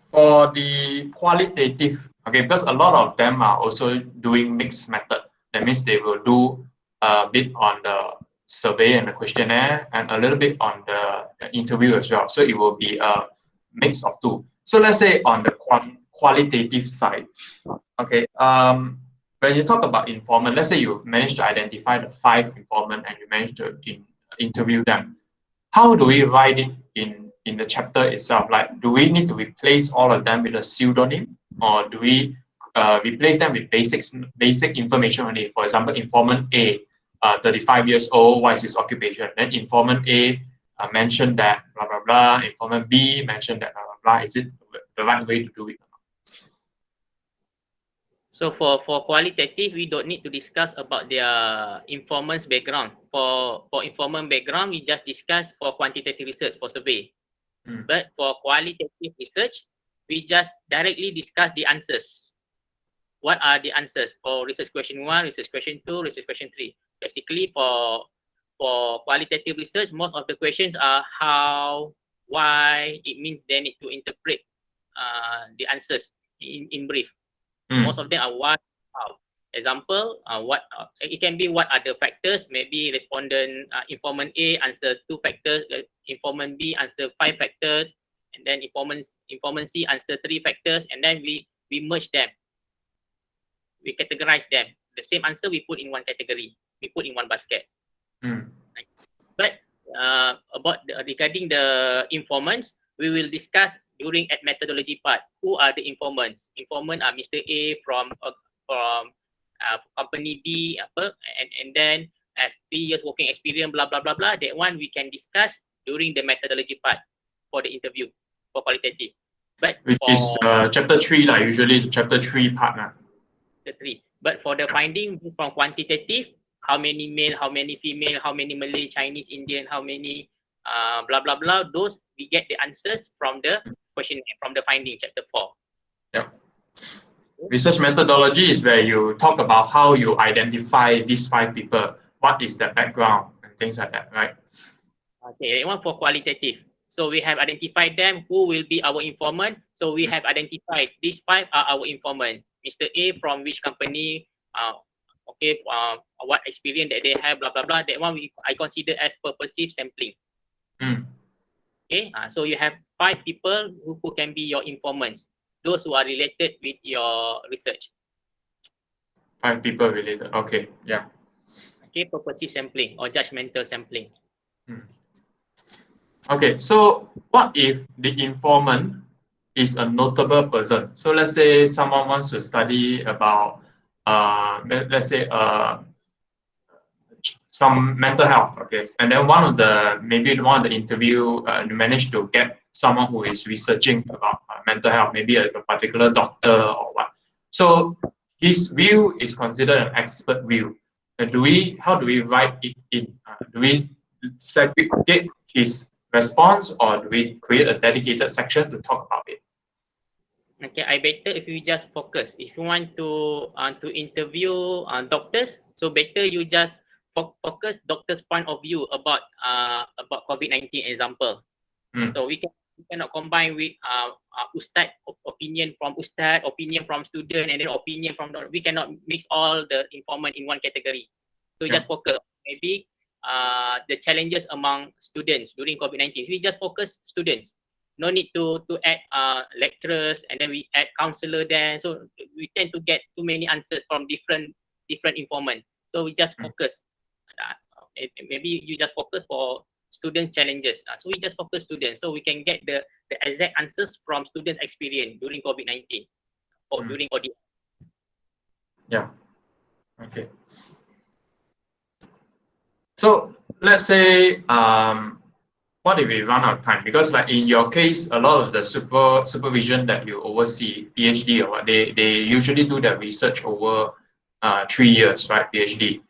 [SPEAKER 2] For the qualitative, okay, because a lot of them are also doing mixed method. That means they will do a bit on the survey and the questionnaire, and a little bit on the interview as well. So it will be a mix of two. So let's say on the qualitative side, okay, when you talk about informant, let's say you manage to identify the 5 informant and you manage to interview them. How do we write it in the chapter itself? Like, do we need to replace all of them with a pseudonym, or do we replace them with basic information only? For example, informant A, 35 years old, what is his occupation? Then informant A mentioned that blah blah blah. Informant B mentioned that blah blah blah. Is it the right way to do it?
[SPEAKER 1] So for qualitative, we don't need to discuss about their informant's background. For informant background, we just discuss for quantitative research, for survey. But for qualitative research, we just directly discuss the answers. What are the answers for research question 1, research question 2, research question 3? Basically, for qualitative research, most of the questions are how, why. It means they need to interpret the answers in brief. Most of them are what, how. Example, what it can be what are the factors. Maybe respondent informant A answer 2 factors, informant B answer 5 factors, and then informant C answer 3 factors, and then we merge them. We categorize them. The same answer we put in one category. We put in one basket. Right? But regarding the informants, we will discuss during at methodology part. Who are the informants? Informant are Mr. A from company B, and then as 3 years working experience, blah blah blah blah. That one we can discuss during the methodology part for the interview for qualitative. But
[SPEAKER 2] which is chapter 3, like usually the chapter 3 part.
[SPEAKER 1] The 3. But for the finding from quantitative, how many male, how many female, how many Malay, Chinese, Indian, how many blah blah blah. Those we get the answers from the question, from the finding, chapter 4.
[SPEAKER 2] Yeah. Research methodology is where you talk about how you identify these 5 people, what is their background, and things like that, right?
[SPEAKER 1] Okay, one for qualitative. So we have identified them, who will be our informant. So we have identified these 5 are our informant. Mr. A from which company, what experience that they have, blah, blah, blah. That one I consider as purposive sampling. Okay, so you have 5 people who can be your informants, those who are related with your research.
[SPEAKER 2] 5 people related, okay, yeah.
[SPEAKER 1] Okay, purposive sampling or judgmental sampling.
[SPEAKER 2] Okay, so what if the informant is a notable person? So let's say someone wants to study about, let's say some mental health, okay, and then maybe one of the interview you managed to get someone who is researching about mental health, maybe a particular doctor or what. So his view is considered an expert view. How do we write it in? Do we segregate his response, or do we create a dedicated section to talk about it?
[SPEAKER 1] Okay, I better if you just focus. If you want to interview doctors, so better you just focus doctors' point of view about COVID-19 example.
[SPEAKER 2] Mm.
[SPEAKER 1] So we cannot combine with ustad opinion from ustad, opinion from student, and then opinion from we cannot mix all the informant in one category. So
[SPEAKER 2] Yeah.
[SPEAKER 1] just focus maybe the challenges among students during COVID-19. We just focus students. No need to add lecturers, and then we add counselor there. So we tend to get too many answers from different informant. So we just
[SPEAKER 2] Mm.
[SPEAKER 1] focus. Maybe you just focus for student challenges. So we just focus students, so we can get the exact answers from students' experience during COVID-19 or
[SPEAKER 2] Mm.
[SPEAKER 1] during audit.
[SPEAKER 2] Yeah. Okay. So let's say what if we run out of time? Because like in your case, a lot of the supervision that you oversee, PhD or what, they usually do their research over 3 years, right? PhD,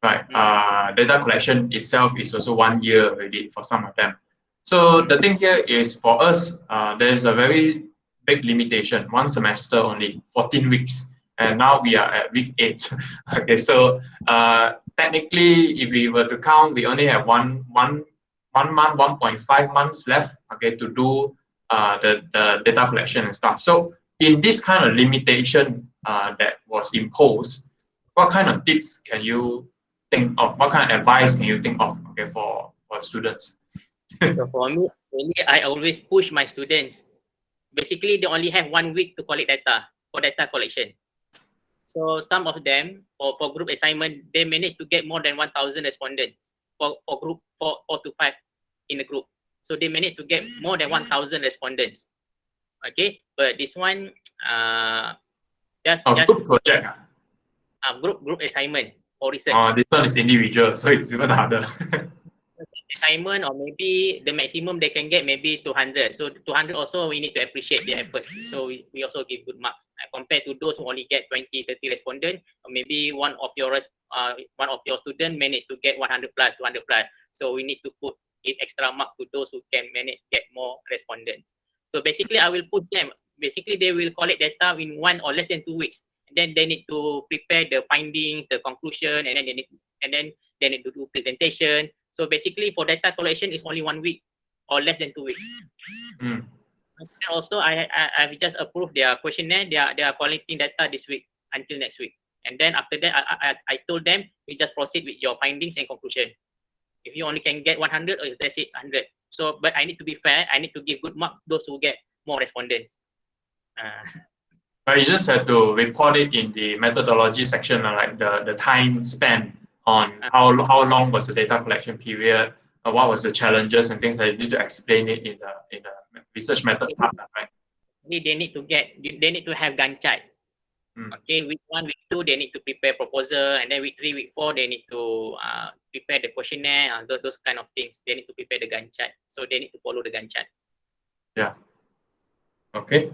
[SPEAKER 2] right? Data collection itself is also 1 year already for some of them. So the thing here is for us, there is a very big limitation, 1 semester only, 14 weeks. And now we are at week 8. Okay, so technically, if we were to count, we only have one month, 1.5 months left, okay, to do the data collection and stuff. So in this kind of limitation that was imposed, what kind of tips can you think of? What kind of advice can you think of, okay, for students?
[SPEAKER 1] So for me, really, I always push my students. Basically, they only have 1 week to collect data for data collection. So some of them, for group assignment, they manage to get more than 1,000 respondents for group 4 to 5 in a group. So they manage to get more than 1,000 respondents. Okay, but this one, just
[SPEAKER 2] Group project.
[SPEAKER 1] group assignment or research.
[SPEAKER 2] This one is individual, so it's even harder.
[SPEAKER 1] Assignment, or maybe the maximum they can get maybe 200. So 200 also we need to appreciate their efforts. So we also give good marks compared to those who only get 20, 30 respondents, or maybe one of your student managed to get 100 plus, 200 plus. So we need to give extra mark to those who can manage get more respondents. So basically, I will put them. Basically, they will collect data in 1 or less than 2 weeks. And then they need to prepare the findings, the conclusion, and then they need to do presentation. So basically, for data collection, it's only 1 week or less than 2 weeks.
[SPEAKER 2] Mm.
[SPEAKER 1] Also, I've just approved their questionnaire. They are collecting data this week until next week. And then after that, I told them, we just proceed with your findings and conclusion. If you only can get 100, or that's it, 100. So, but I need to be fair. I need to give good mark those who get more respondents.
[SPEAKER 2] But you just have to report it in the methodology section, like the time spent on how long was the data collection period, what was the challenges and things like that. You need to explain it in the research method part, right?
[SPEAKER 1] They need to have Gantt chart. Okay, week 1, week 2, they need to prepare proposal, and then week 3, week 4, they need to prepare the questionnaire, those kind of things. They need to prepare the Gantt chart. So they need to follow the Gantt chart.
[SPEAKER 2] Yeah. Okay.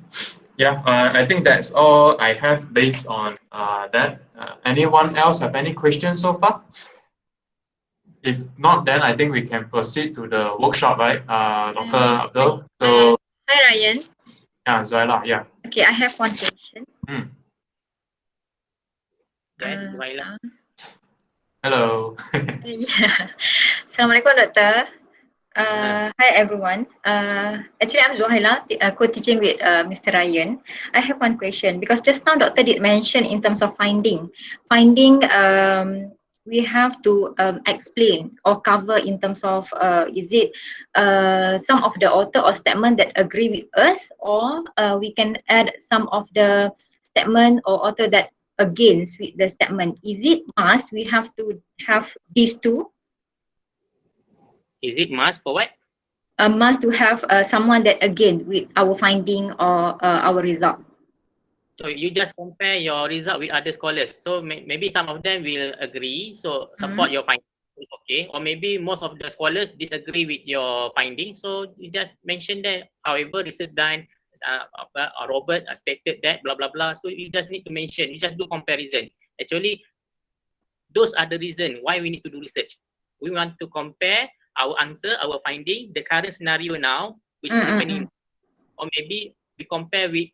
[SPEAKER 2] Yeah, I think that's all I have based on that. Anyone else have any questions so far? If not, then I think we can proceed to the workshop, right, Dr. Abdul? So,
[SPEAKER 3] hi, Ryan.
[SPEAKER 2] yeah, Zaila, yeah.
[SPEAKER 3] Okay, I have one question.
[SPEAKER 1] Yes, Zaila.
[SPEAKER 2] Hello.
[SPEAKER 3] Yeah. Assalamualaikum, Doctor. Hi, everyone. Actually, I'm Zohaila, co-teaching with Mr. Ryan. I have one question because just now Doctor did mention in terms of finding, we have to explain or cover in terms of is it some of the author or statement that agree with us, or we can add some of the statement or author that against with the statement. Is it must we have to have these two?
[SPEAKER 1] Is it must for what?
[SPEAKER 3] Must to have someone that again with our finding or our result.
[SPEAKER 1] So you just compare your result with other scholars. So maybe some of them will agree, so support your findings, it's okay. Or maybe most of the scholars disagree with your findings. So you just mention that, however, research done, Robert stated that, blah, blah, blah. So you just need to mention, you just do comparison. Actually, those are the reason why we need to do research. We want to compare our answer, our finding, the current scenario now, which is happening. Or maybe we compare with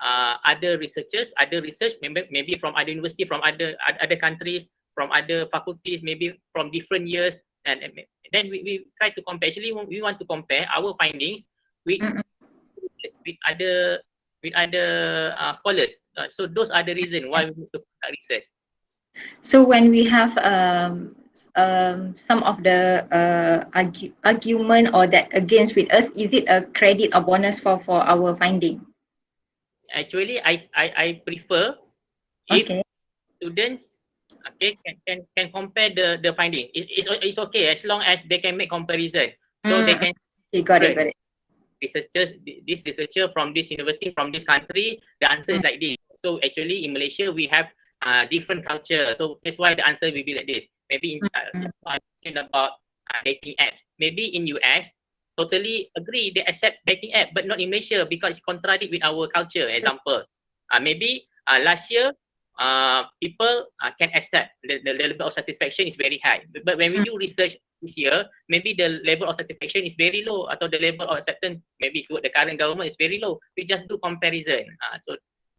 [SPEAKER 1] other researchers, other research, maybe from other university, from other countries, from other faculties, maybe from different years, and then we try to compare. Actually, we want to compare our findings with with other scholars. So those are the reason why we need to conduct research.
[SPEAKER 3] So when we have some of the argument or that against with us, is it a credit or bonus for our finding?
[SPEAKER 1] Actually, I prefer if
[SPEAKER 3] Okay.
[SPEAKER 1] students can compare the finding. It's okay as long as they can make comparison. So they can
[SPEAKER 3] Okay, got it.
[SPEAKER 1] researchers, this researcher from this university, from this country, the answer is like this. So actually in Malaysia we have different culture. So that's why the answer will be like this. Maybe in I'm talking about dating apps. Maybe in US totally agree they accept dating app, but not in Malaysia because it's contradict with our culture. Example, maybe last year people can accept the level of satisfaction is very high, but when we do research this year, maybe the level of satisfaction is very low, or the level of acceptance maybe toward the current government is very low. We just do comparison.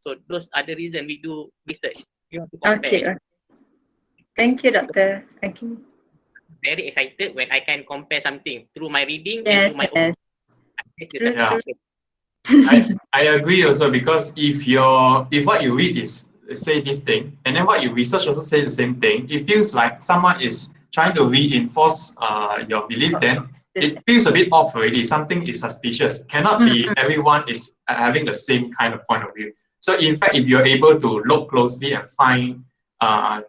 [SPEAKER 1] So those are the reason we do research. We want to compare.
[SPEAKER 3] Okay. Thank you, Doctor. Thank you.
[SPEAKER 1] Very excited when I can compare something through my reading and
[SPEAKER 3] Yes,
[SPEAKER 1] through my
[SPEAKER 3] yes.
[SPEAKER 1] own.
[SPEAKER 2] I agree also, because if what you read is say this thing, and then what you research also say the same thing, it feels like someone is trying to reinforce your belief. Then it feels a bit off already. Something is suspicious. Cannot be everyone is having the same kind of point of view. So in fact, if you're able to look closely and find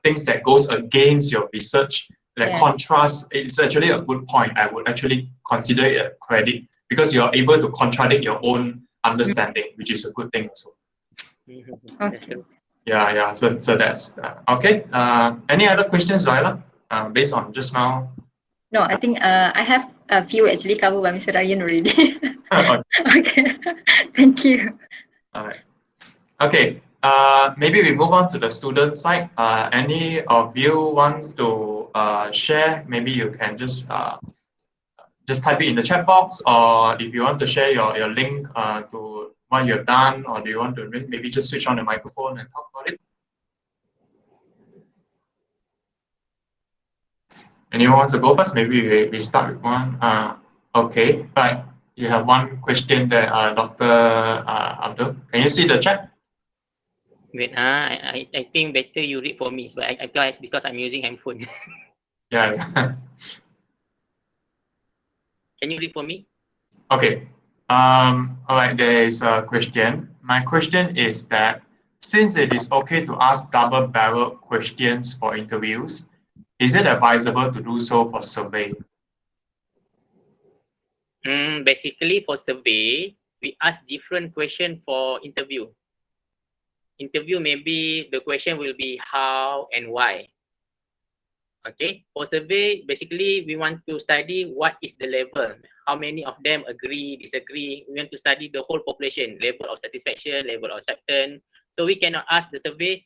[SPEAKER 2] things that goes against your research, that contrast, it's actually a good point. I would actually consider it a credit, because you're able to contradict your own understanding, which is a good thing also.
[SPEAKER 3] Okay.
[SPEAKER 2] Yeah. So that's okay. Any other questions, Zoila? Based on just now.
[SPEAKER 3] No, I think I have a few actually covered by Mr. Ryan already. Okay. Thank you.
[SPEAKER 2] All right. Okay. Maybe we move on to the student side. Any of you wants to share? Maybe you can just type it in the chat box, or if you want to share your link to what you have done, or do you want to maybe just switch on the microphone and talk about it? Anyone wants to go first? Maybe we start with one. Okay, right. You have one question there, Dr. Abdul. Can you see the chat?
[SPEAKER 1] Wait, I think better you read for me, but I guess because I'm using handphone.
[SPEAKER 2] Yeah.
[SPEAKER 1] Can you read for me?
[SPEAKER 2] Okay. All right. There is a question. My question is that since it is okay to ask double-barrel questions for interviews, is it advisable to do so for survey?
[SPEAKER 1] Basically, for survey, we ask different question for interview. Interview, maybe the question will be how and why. Okay, for survey, basically we want to study what is the level, how many of them agree, disagree. We want to study the whole population, level of satisfaction, level of acceptance. So we cannot ask the survey,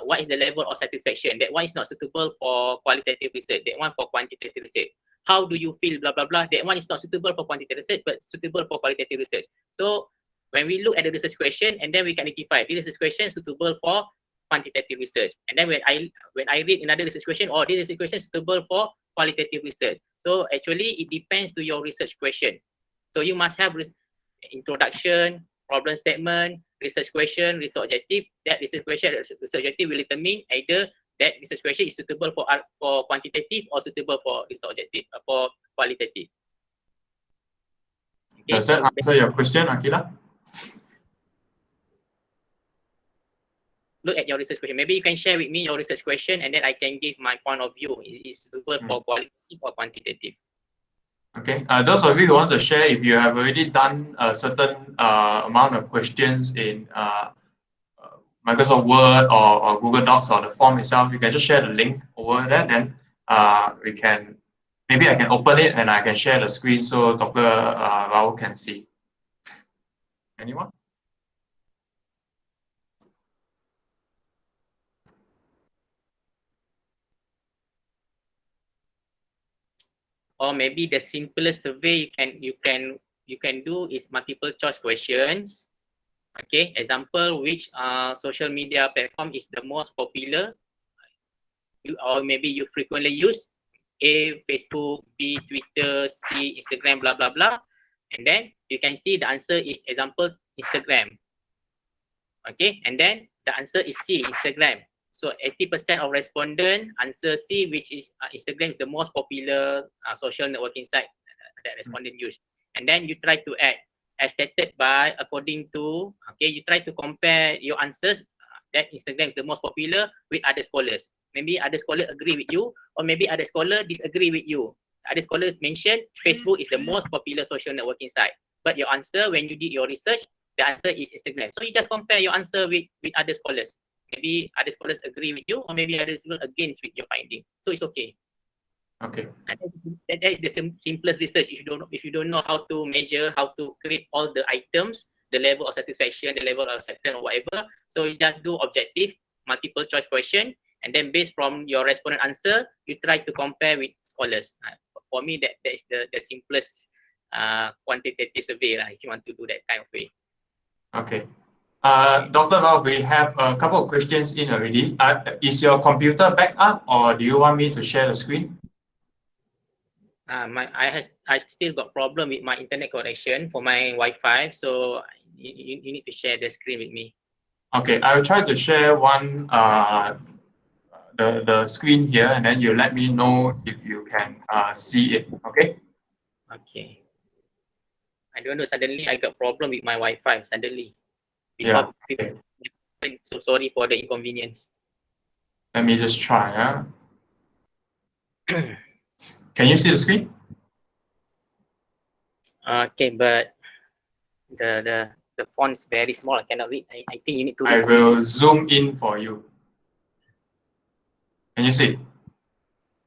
[SPEAKER 1] what is the level of satisfaction. That one is not suitable for qualitative research. That one for quantitative research. How do you feel, blah, blah, blah. That one is not suitable for quantitative research, but suitable for qualitative research. So when we look at the research question, and then we can identify this research question suitable for quantitative research. And then when I read another research question, or this research question is suitable for qualitative research. So actually it depends to your research question. So you must have introduction, problem statement, research question, research objective. That research question, research objective will determine either that research question is suitable for quantitative or suitable for research objective, for qualitative.
[SPEAKER 2] Okay, does that answer your question, Akila?
[SPEAKER 1] Look at your research question. Maybe you can share with me your research question, and then I can give my point of view. Is suitable for qualitative or quantitative?
[SPEAKER 2] Okay. Those of you who want to share, if you have already done a certain amount of questions in Microsoft Word or Google Docs or the form itself, you can just share the link over there. Then we can, maybe I can open it and I can share the screen so Dr. Rao can see. Anyone?
[SPEAKER 1] Or maybe the simplest survey you can do is multiple choice questions. Okay, example, which social media platform is the most popular, or maybe you frequently use? A, Facebook; B, Twitter; C, Instagram, blah blah blah. And then you can see the answer is example Instagram. Okay, and then the answer is C, Instagram. So 80% of respondent answer C, which is Instagram is the most popular social networking site that respondent use. And then you try to add as stated by, according to, okay, you try to compare your answers that Instagram is the most popular with other scholars. Maybe other scholars agree with you, or maybe other scholars disagree with you. Other scholars mentioned Facebook is the most popular social networking site, but your answer, when you did your research, the answer is Instagram. So you just compare your answer with other scholars. Maybe other scholars agree with you, or maybe other scholars against with your finding. So it's okay.
[SPEAKER 2] Okay.
[SPEAKER 1] And that is the simplest research. If you don't know how to measure, how to create all the items, the level of satisfaction, the level of acceptance, or whatever. So you just do objective, multiple choice question, and then based from your respondent answer, you try to compare with scholars. For me, that is the simplest quantitative survey if you want to do that kind of way.
[SPEAKER 2] Okay. Dr. Lau, we have a couple of questions in already. Is your computer back up, or do you want me to share the screen?
[SPEAKER 1] I still got problem with my internet connection for my Wi-Fi, so you need to share the screen with me.
[SPEAKER 2] Okay, I will try to share one the screen here, and then you let me know if you can see it. Okay.
[SPEAKER 1] Okay. I don't know. Suddenly, I got problem with my Wi-Fi. Suddenly,
[SPEAKER 2] Yeah.
[SPEAKER 1] before,
[SPEAKER 2] Okay.
[SPEAKER 1] so sorry for the inconvenience.
[SPEAKER 2] Let me just try. Can you see the screen?
[SPEAKER 1] Okay, but the font's very small. I cannot read. I think you need to read
[SPEAKER 2] I
[SPEAKER 1] from this.
[SPEAKER 2] will zoom in for you. Can you see?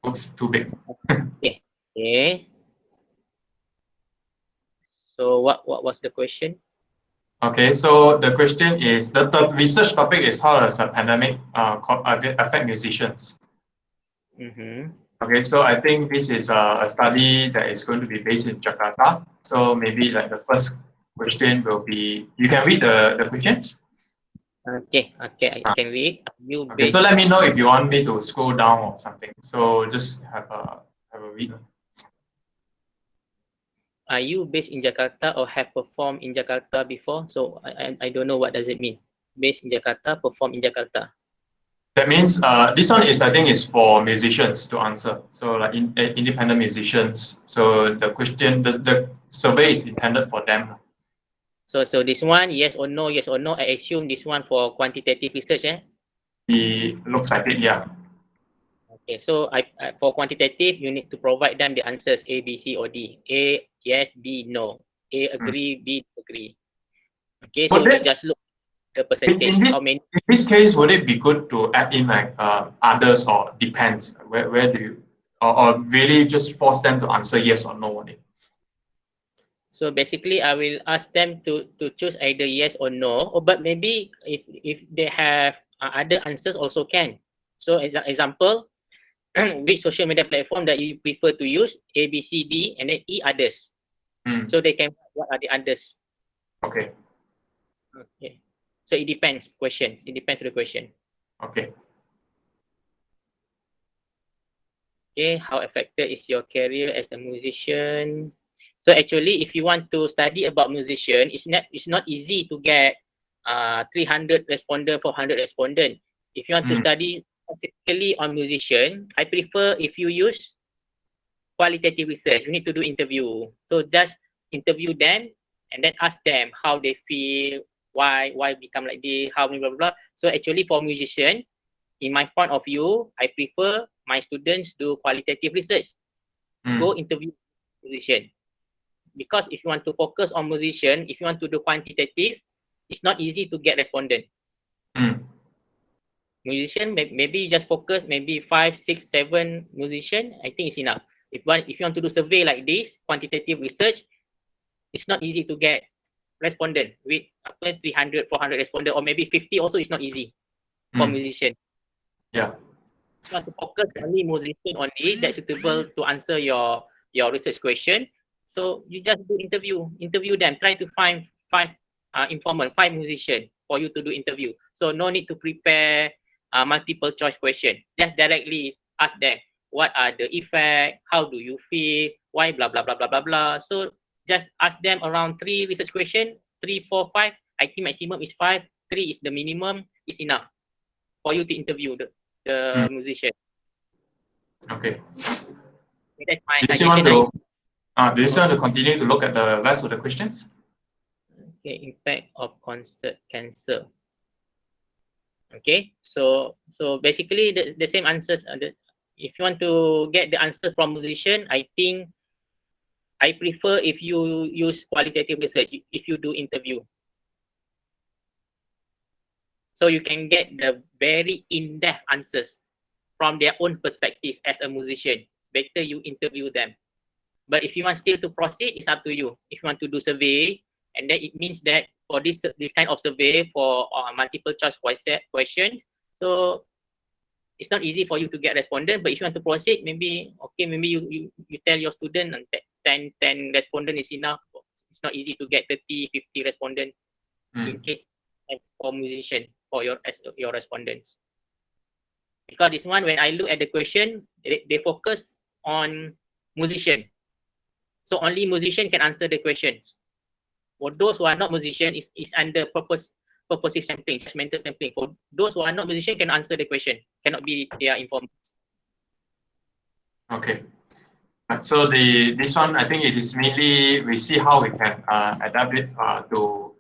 [SPEAKER 2] Oops, too big.
[SPEAKER 1] Okay. Okay. So what was the question?
[SPEAKER 2] Okay, so the question is, the research topic is how does a pandemic affect musicians?
[SPEAKER 1] Mm-hmm.
[SPEAKER 2] Okay, so I think this is a study that is going to be based in Jakarta. So maybe like the first question will be, you can read the questions?
[SPEAKER 1] Okay. Okay. I can read. You
[SPEAKER 2] Okay, so let
[SPEAKER 1] base.
[SPEAKER 2] me know if you want me to scroll down or something. So just have a read.
[SPEAKER 1] Are you based in Jakarta or have performed in Jakarta before? So I don't know what does it mean. Based in Jakarta, perform in Jakarta.
[SPEAKER 2] That means this one is, I think, is for musicians to answer. So like independent musicians. So the question, the survey is intended for them.
[SPEAKER 1] So this one, yes or no, yes or no. I assume this one for quantitative research, eh?
[SPEAKER 2] It looks like it, yeah.
[SPEAKER 1] Okay, so I for quantitative, you need to provide them the answers A, B, C, or D. A, yes; B, no. A, agree; B, agree. Okay, so
[SPEAKER 2] Would
[SPEAKER 1] you
[SPEAKER 2] it,
[SPEAKER 1] just look the
[SPEAKER 2] in,
[SPEAKER 1] percentage.
[SPEAKER 2] in this
[SPEAKER 1] How many?
[SPEAKER 2] in this case, would it be good to add in like others or depends? Where do you, or really just force them to answer yes or no on it?
[SPEAKER 1] So basically, I will ask them to choose either yes or no. Or but maybe if they have other answers also can. So as an example, which social media platform that you prefer to use? A, B, C, D, and then E, others.
[SPEAKER 2] Hmm.
[SPEAKER 1] So they can, what are the others?
[SPEAKER 2] Okay.
[SPEAKER 1] Okay. So it depends. Question. It depends to the question.
[SPEAKER 2] Okay.
[SPEAKER 1] Okay. How affected is your career as a musician? So actually, if you want to study about musician, it's not easy to get 300 respondent, 400 respondent. If you want to
[SPEAKER 2] Hmm.
[SPEAKER 1] study specifically on musician, I prefer if you use qualitative research. You need to do interview. So just interview them and then ask them how they feel, why become like this, how blah blah blah. So actually for musician, in my point of view, I prefer my students do qualitative research.
[SPEAKER 2] Hmm.
[SPEAKER 1] Go interview musician. Because if you want to focus on musician, if you want to do quantitative, it's not easy to get respondent.
[SPEAKER 2] Hmm.
[SPEAKER 1] Musician, maybe you just focus maybe 5, 6, 7 musician. I think it's enough. If you want to do survey like this, quantitative research, it's not easy to get respondent with 300, 400 respondent, or maybe 50 also is not easy for
[SPEAKER 2] Hmm.
[SPEAKER 1] musician.
[SPEAKER 2] Yeah.
[SPEAKER 1] You want to focus only musician only that's suitable to answer your research question. So you just do interview them, try to find informal, 5 musicians for you to do interview. So no need to prepare multiple choice question. Just directly ask them, what are the effect? How do you feel? Why blah blah blah blah blah blah. So just ask them around 3 research question, 3, 4, 5. I think maximum is 5. 3 is the minimum. Is enough for you to interview the musician.
[SPEAKER 2] Okay.
[SPEAKER 1] That's my
[SPEAKER 2] Do you
[SPEAKER 1] suggestion.
[SPEAKER 2] want to continue to look at the rest of the questions?
[SPEAKER 1] Okay, impact of concert cancer. Okay, so basically the same answers. If you want to get the answer from musician, I think I prefer if you use qualitative research, if you do interview. So you can get the very in-depth answers from their own perspective as a musician. Better you interview them. But if you want still to proceed, it's up to you. If you want to do survey, and then it means that for this kind of survey for multiple choice questions, so it's not easy for you to get respondent. But if you want to proceed, maybe you tell your student 10 respondent is enough. It's not easy to get 30, 50 respondent in case as for musician for your respondents. Because this one, when I look at the question, they focus on musician. So only musician can answer the questions. For those who are not musician, is under purposive sampling, judgmental sampling. For those who are not musician, can answer the question, cannot be their informants.
[SPEAKER 2] Okay. So this one, I think it is mainly we see how we can adapt it to.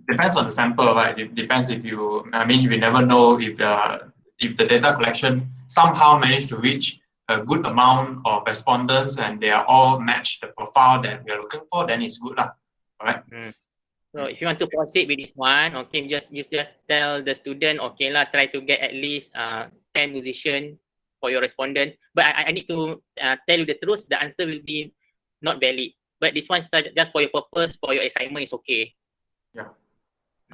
[SPEAKER 2] Depends on the sample, right? It depends if you. I mean, we never know if the data collection somehow managed to reach a good amount of respondents and they are all matched the profile that we are looking for, then it's good lah. All right.
[SPEAKER 1] So if you want to proceed with this one, okay, you just tell the student, okay lah, try to get at least 10 musicians for your respondent. But I need to tell you the truth, the answer will be not valid. But this one just for your purpose, for your assignment is okay.
[SPEAKER 2] Yeah.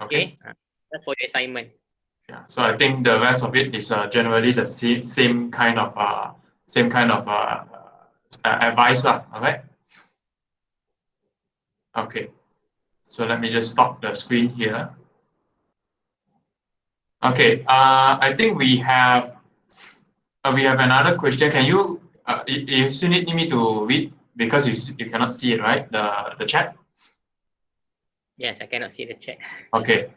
[SPEAKER 1] Okay. That's for your assignment.
[SPEAKER 2] Yeah. So I think the rest of it is generally the same kind of advice lah. All right. Okay. So let me just stop the screen here. Okay. I think we have another question. Can you you still need me to read because you cannot see it, right? The chat.
[SPEAKER 1] Yes, I cannot see the chat.
[SPEAKER 2] Okay.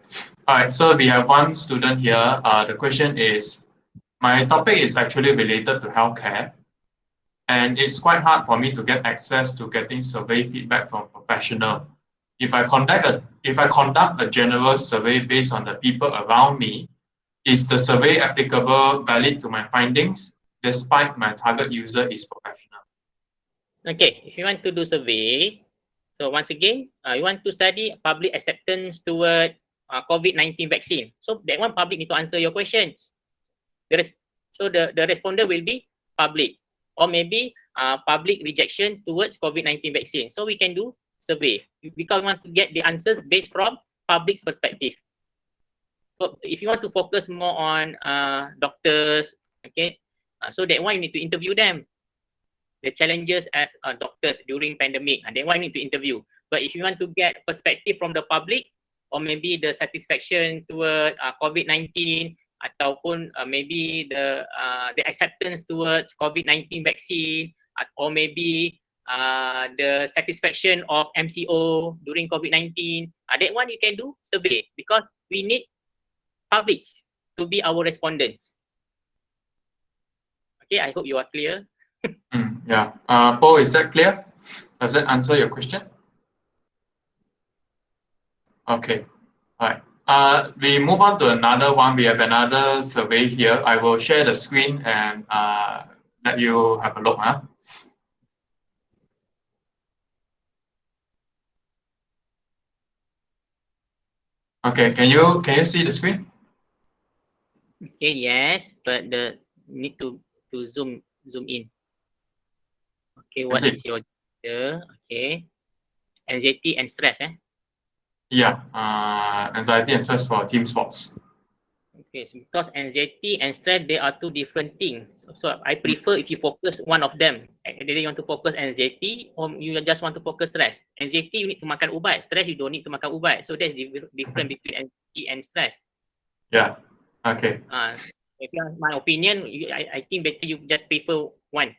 [SPEAKER 2] All right. So we have one student here. The question is, my topic is actually related to healthcare, and it's quite hard for me to get access to getting survey feedback from professional. If I conduct a general survey based on the people around me, is the survey applicable valid to my findings despite my target user is professional?
[SPEAKER 1] Okay, if you want to do survey, so once again, you want to study public acceptance toward COVID-19 vaccine. So that one public need to answer your questions. So the responder will be public, or maybe public rejection towards COVID-19 vaccine. So we can do survey because we want to get the answers based from public's perspective. So if you want to focus more on doctors, okay, so that one you need to interview them. The challenges as doctors during pandemic, and then why need to interview. But if you want to get perspective from the public, or maybe the satisfaction toward COVID-19, ataupun maybe the acceptance towards COVID-19 vaccine, or maybe the satisfaction of MCO during COVID-19, that one you can do survey because we need public to be our respondents. Okay, I hope you are clear.
[SPEAKER 2] Yeah. Paul, is that clear? Does that answer your question? Okay. All right. We move on to another one. We have another survey here. I will share the screen and let you have a look. Okay. Can you see the screen?
[SPEAKER 1] Okay. Yes, but the need to zoom in. Okay, what is your okay? Anxiety and stress,
[SPEAKER 2] Yeah, anxiety and stress for team sports.
[SPEAKER 1] Okay, so because anxiety and stress, they are two different things. So I prefer if you focus one of them. Either you want to focus anxiety or you just want to focus stress. Anxiety, you need to makan ubat. Stress, you don't need to makan ubat. So that's the difference between anxiety and stress.
[SPEAKER 2] Yeah. Okay.
[SPEAKER 1] If you ask my opinion, I think better you just prefer one.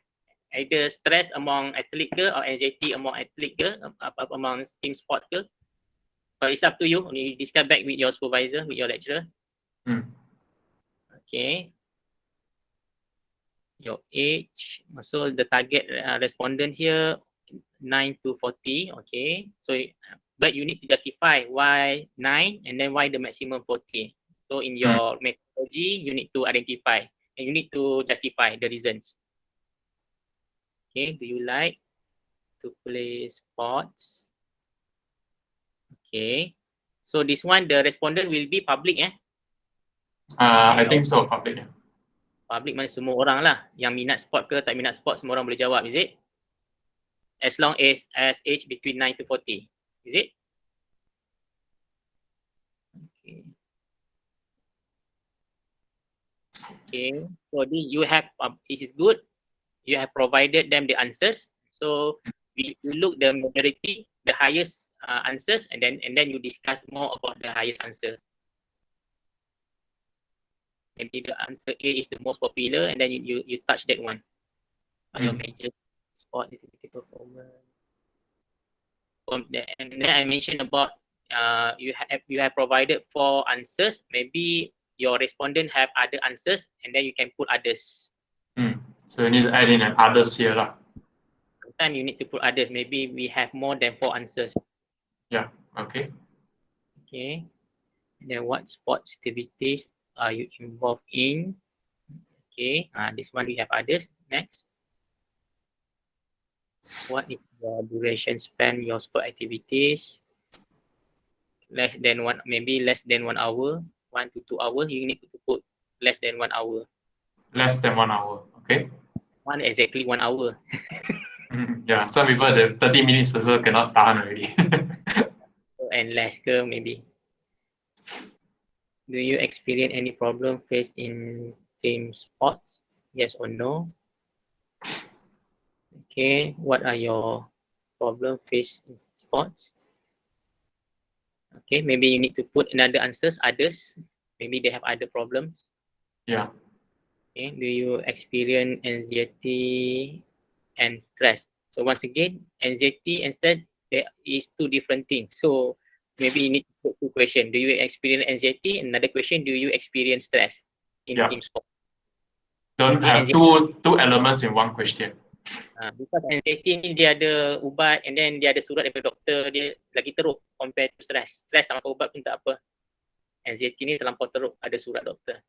[SPEAKER 1] Either stress among athlete ke or anxiety among athlete ke, among team sport ke. But it's up to you. You discuss back with your supervisor, with your lecturer. Okay. Your age. So the target respondent here 9 to 40. Okay. So but you need to justify why 9 and then why the maximum 40. So in your methodology, you need to identify and you need to justify the reasons. Okay. Do you like to play sports? Okay. So this one, the respondent will be public, eh?
[SPEAKER 2] I think so, public. Yeah.
[SPEAKER 1] Public mana semua orang lah. Yang minat sport ke tak minat sport, semua orang boleh jawab, is it? As long as age between 9 to 40. Is it? Okay. Okay. So you have, this is good. You have provided them the answers. So we look the majority, the highest answers, and then you discuss more about the highest answers. Maybe the answer A is the most popular, and then you touch that one. Your major sport activity performance. And then I mentioned about you have provided 4 answers. Maybe your respondent have other answers, and then you can put others.
[SPEAKER 2] So you need to add in an others here lah.
[SPEAKER 1] Sometimes you need to put others. Maybe we have more than 4 answers.
[SPEAKER 2] Yeah. Okay.
[SPEAKER 1] Okay. And then what sports activities are you involved in? Okay. This one we have others. Next. What is your duration span your sport activities? Less than 1, maybe less than 1 hour, 1 to 2 hours. You need to put less than 1 hour.
[SPEAKER 2] Less than 1 hour. Okay.
[SPEAKER 1] One exactly 1 hour.
[SPEAKER 2] Yeah, some people the 30 minutes also cannot tahan already.
[SPEAKER 1] And less ke maybe. Do you experience any problem faced in team sports? Yes or no? Okay, what are your problem faced in sports? Okay, maybe you need to put another answers, others. Maybe they have other problems.
[SPEAKER 2] Yeah.
[SPEAKER 1] Okay, do you experience anxiety and stress? So once again, anxiety and stress, there is 2 different things. So maybe you need to put 2 questions. Do you experience anxiety? Another question, do you experience stress in team sport?
[SPEAKER 2] Don't
[SPEAKER 1] maybe
[SPEAKER 2] have two elements in one question.
[SPEAKER 1] Because anxiety ni dia ada ubat and then dia ada surat daripada doktor, dia lagi teruk compared to stress. Stress tak makan ubat pun tak apa. Anxiety ni terlampau teruk, ada surat doktor.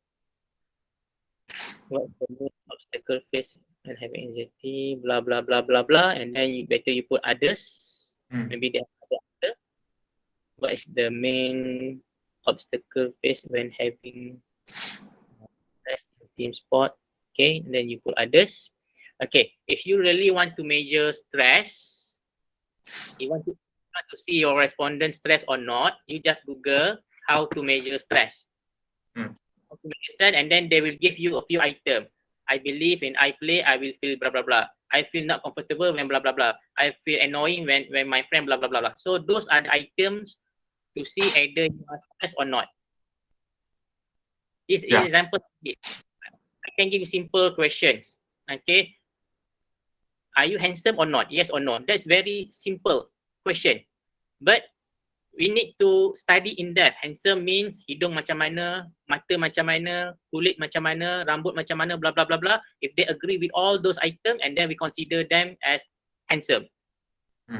[SPEAKER 1] What the main obstacle faced when having anxiety, blah blah blah blah blah, and then better you put others. Maybe they have other answer. What is the main obstacle faced when having stress in team sport? Okay, and then you put others. Okay, if you really want to measure stress, you want to see your respondent stress or not, you just Google how to measure stress. How to measure stress, and then they will give you a few items. I believe when I play, I will feel blah blah blah. I feel not comfortable when blah blah blah. I feel annoying when my friend blah blah blah blah. So those are the items to see either you are stressed or not. This is example. I can give you simple questions. Okay. Are you handsome or not? Yes or no? That's very simple question. But we need to study in depth. Handsome means hidung macam mana, mata macam mana, kulit macam mana, rambut macam mana, blah blah blah blah. If they agree with all those items, and then we consider them as handsome.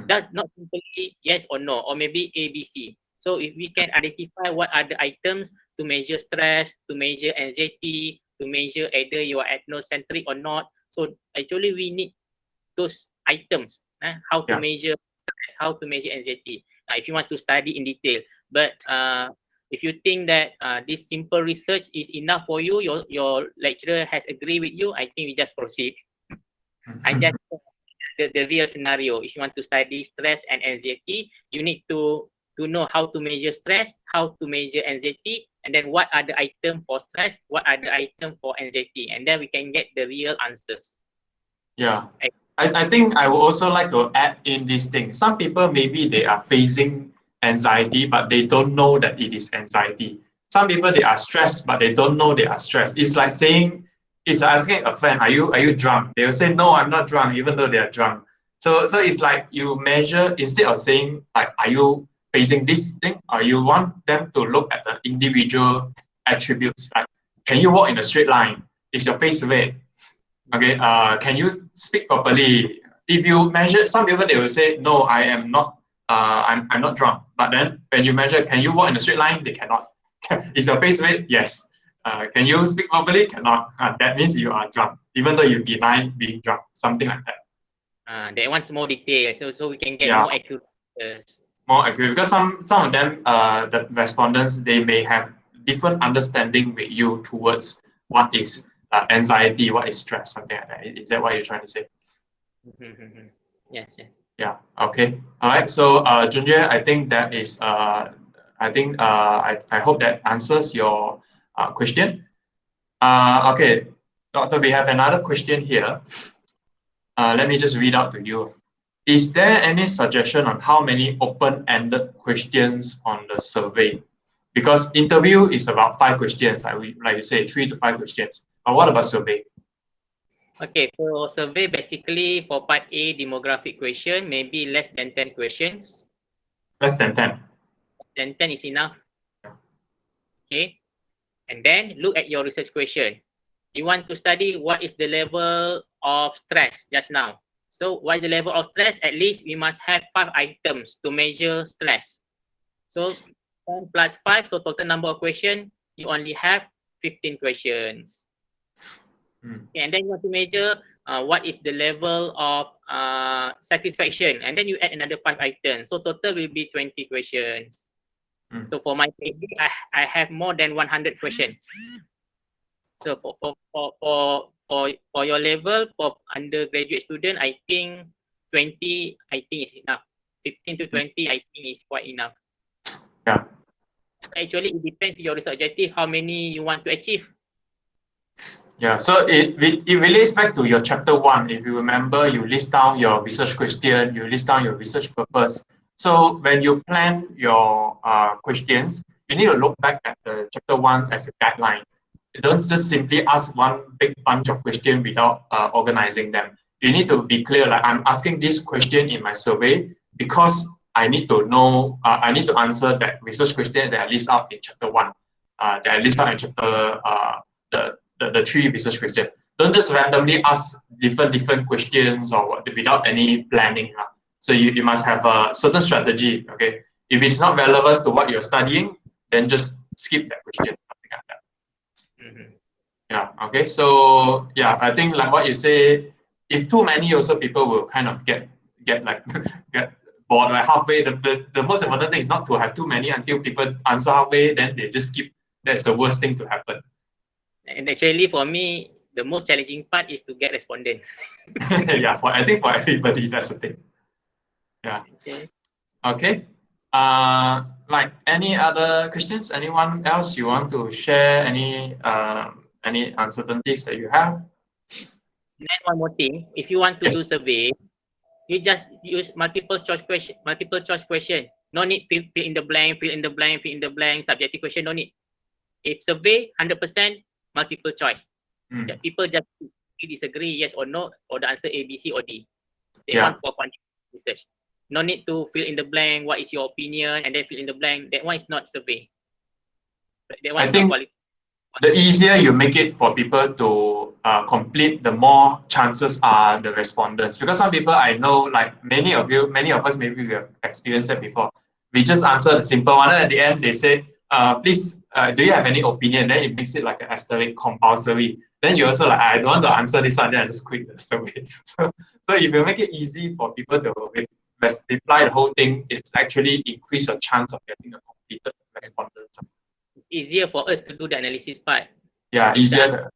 [SPEAKER 1] That's not simply yes or no, or maybe A, B, C. So if we can identify what are the items to measure stress, to measure anxiety, to measure either you are ethnocentric or not. So actually we need those items, how to measure stress, how to measure anxiety. If you want to study in detail, but if you think that this simple research is enough for you, your lecturer has agreed with you, I think we just proceed. I just the real scenario. If you want to study stress and anxiety, you need to know how to measure stress, how to measure anxiety, and then what are the items for stress, what are the items for anxiety, and then we can get the real answers.
[SPEAKER 2] Yeah. I think I would also like to add in this thing. Some people, maybe they are facing anxiety, but they don't know that it is anxiety. Some people, they are stressed, but they don't know they are stressed. It's like saying, it's like asking a friend, are you drunk? They will say, no, I'm not drunk, even though they are drunk. So it's like you measure, instead of saying, like, are you facing this thing? Or you want them to look at the individual attributes. Like, can you walk in a straight line? Is your face red? Okay, can you speak properly? If you measure, some people, they will say, no, I am not, I'm not drunk. But then when you measure, can you walk in a straight line? They cannot. Is your face red? Yes. Can you speak properly? Cannot. That means you are drunk, even though you deny being drunk, something like that.
[SPEAKER 1] They want more details, so we can get
[SPEAKER 2] Yeah.
[SPEAKER 1] more accurate.
[SPEAKER 2] More accurate, because some of them, the respondents, they may have different understanding with you towards what is anxiety, what is stress, something like that. Is that what you're trying to say?
[SPEAKER 1] Yes.
[SPEAKER 2] Yeah. Okay. All right. So, Junye, I think that is. I hope that answers your question. Okay, Doctor, we have another question here. Let me just read out to you. Is there any suggestion on how many open-ended questions on the survey? Because interview is about 5 questions, like you say, 3 to 5 questions. But what about survey?
[SPEAKER 1] Okay, for survey, basically for part A, demographic question, maybe less than 10 questions.
[SPEAKER 2] Less than 10.
[SPEAKER 1] Then 10 is enough. Okay, and then look at your research question. You want to study what is the level of stress just now. So what is the level of stress? At least we must have 5 items to measure stress. So 10 plus 5, so total number of questions, you only have 15 questions. Okay, and then you want to measure what is the level of satisfaction, and then you add another 5 items. So total will be 20 questions. So for my PhD, I have more than 100 questions. So for your level, for undergraduate student, I think 20, I think is enough. 15 to 20, I think is quite enough.
[SPEAKER 2] Yeah.
[SPEAKER 1] Actually, it depends on your research objective, how many you want to achieve.
[SPEAKER 2] Yeah, so it relates back to your chapter 1. If you remember, you list down your research question, you list down your research purpose. So when you plan your questions, you need to look back at the chapter 1 as a guideline. You don't just simply ask one big bunch of questions without organizing them. You need to be clear, like, I'm asking this question in my survey because I need to know, I need to answer that research question that I list out in chapter 1, that I list out in chapter the 3 research questions. Don't just randomly ask different questions or what, without any planning. So you must have a certain strategy. Okay, if it's not relevant to what you're studying, then just skip that question, something like that. Yeah. Okay. So yeah, I think like what you say, if too many, also people will kind of get like get bored like halfway. The most important thing is not to have too many until people answer halfway, then they just skip. That's the worst thing to happen.
[SPEAKER 1] And actually, for me, the most challenging part is to get respondents.
[SPEAKER 2] Yeah, I think for everybody, that's the thing. Yeah. Okay. Like, any other questions? Anyone else you want to share? Any uncertainties that you have?
[SPEAKER 1] And then one more thing, if you want to do survey, you just use multiple choice question. No need fill in the blank, subjective question, no need. If survey 100% multiple choice. People just disagree, yes or no, or the answer A, B, C, or D. They want for quantitative research. No need to fill in the blank, what is your opinion, and then fill in the blank. That one is not survey. That one
[SPEAKER 2] I think the easier you make it for people to complete, the more chances are the respondents. Because some people I know, like many of us, maybe we have experienced that before. We just answer the simple one, and at the end they say, please, do you have any opinion? Then it makes it like an asterisk compulsory. Then you also like, I don't want to answer this one, then I just quit the survey. So if you make it easy for people to reply the whole thing, it's actually increase your chance of getting a completed respondent.
[SPEAKER 1] Easier for us to do the analysis part.
[SPEAKER 2] Yeah, easier.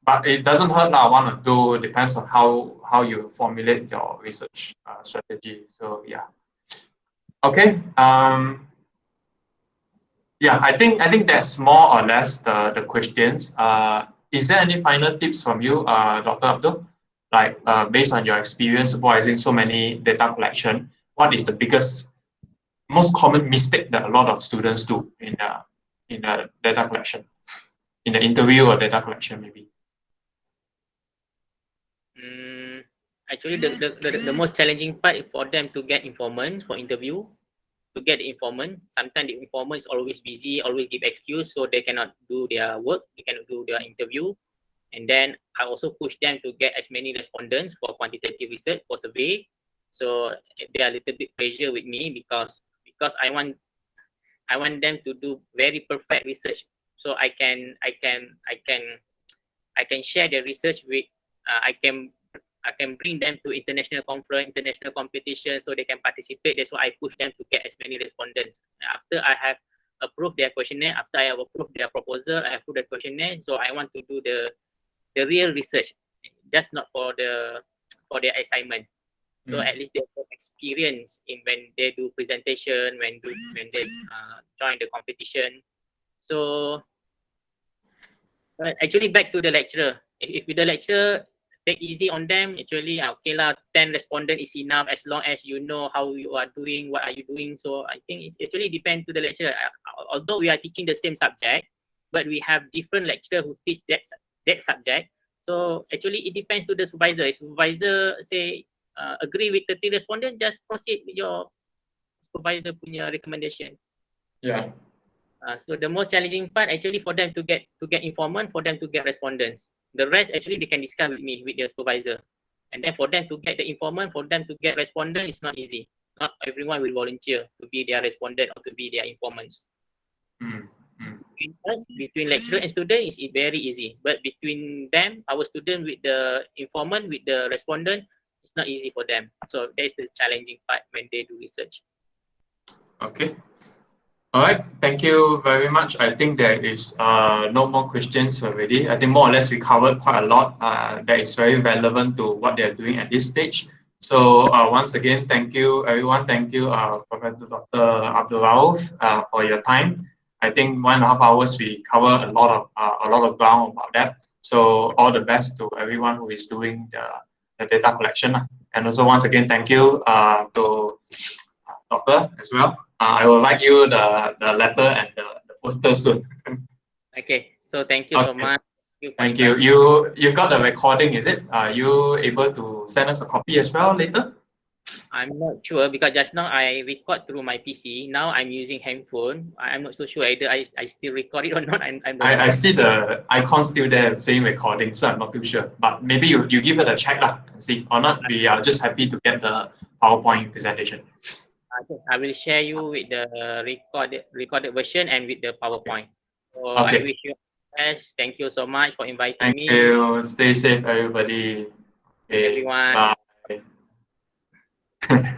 [SPEAKER 2] But it doesn't hurt now, 1 or 2, depends on how you formulate your research strategy. So yeah. Okay. Yeah, I think that's more or less the questions. Is there any final tips from you, Dr. Abdul? Like based on your experience supervising so many data collection, what is the biggest, most common mistake that a lot of students do in the data collection, in the interview or data collection maybe?
[SPEAKER 1] Actually, the most challenging part is for them to get informants for interview. To get the informant, sometimes the informant is always busy, always give excuse, so they cannot do their work, they cannot do their interview. And then I also push them to get as many respondents for quantitative research, for survey. So they are a little bit pressure with me because I want them to do very perfect research. So I can share the research with I can bring them to international conference, international competition, so they can participate. That's why I push them to get as many respondents. After I have approved their questionnaire, after I have approved their proposal, I approve the questionnaire. So I want to do the real research, just not for their assignment. So at least they have experience in when they do presentation, when they join the competition. So actually, back to the lecturer. If the lecturer take easy on them, actually, okay lah, 10 respondent is enough as long as you know how you are doing, what are you doing. So I think it actually depends to the lecturer. Although we are teaching the same subject, but we have different lecturer who teach that subject. So actually, it depends to the supervisor. If supervisor say agree with 30 respondent, just proceed with your supervisor punya recommendation.
[SPEAKER 2] Yeah.
[SPEAKER 1] So the most challenging part actually for them to get informant, for them to get respondents. The rest actually they can discuss with me, with their supervisor. And then for them to get the informant, for them to get respondent, it's not easy. Not everyone will volunteer to be their respondent or to be their informants. Between us, between lecturer and student, is very easy. But between them, our student with the informant, with the respondent, it's not easy for them. So that is the challenging part when they do research.
[SPEAKER 2] Okay. All right, thank you very much. I think there is no more questions already. I think more or less we covered quite a lot that is very relevant to what they're doing at this stage. So once again, thank you everyone. Thank you, Professor Dr. Abdul Rauf, for your time. I think 1.5 hours we cover a lot of ground about that. So all the best to everyone who is doing the data collection. And also once again, thank you to Doctor as well. I will write you the letter and the poster soon.
[SPEAKER 1] Okay, so thank you so much.
[SPEAKER 2] Thank you. You got the recording, is it? Are you able to send us a copy as well later?
[SPEAKER 1] I'm not sure because just now I record through my PC. Now I'm using handphone. I'm not so sure either I still record it or not.
[SPEAKER 2] I see the icon still there saying recording, so I'm not too sure. But maybe you give it a check lah and see. Or not, we are just happy to get the PowerPoint presentation.
[SPEAKER 1] I will share you with the recorded version and with the PowerPoint. So
[SPEAKER 2] Okay.
[SPEAKER 1] I wish you the best. Thank you so much for inviting me.
[SPEAKER 2] Thank you. Stay safe, everybody. Okay,
[SPEAKER 1] everyone.
[SPEAKER 2] bye.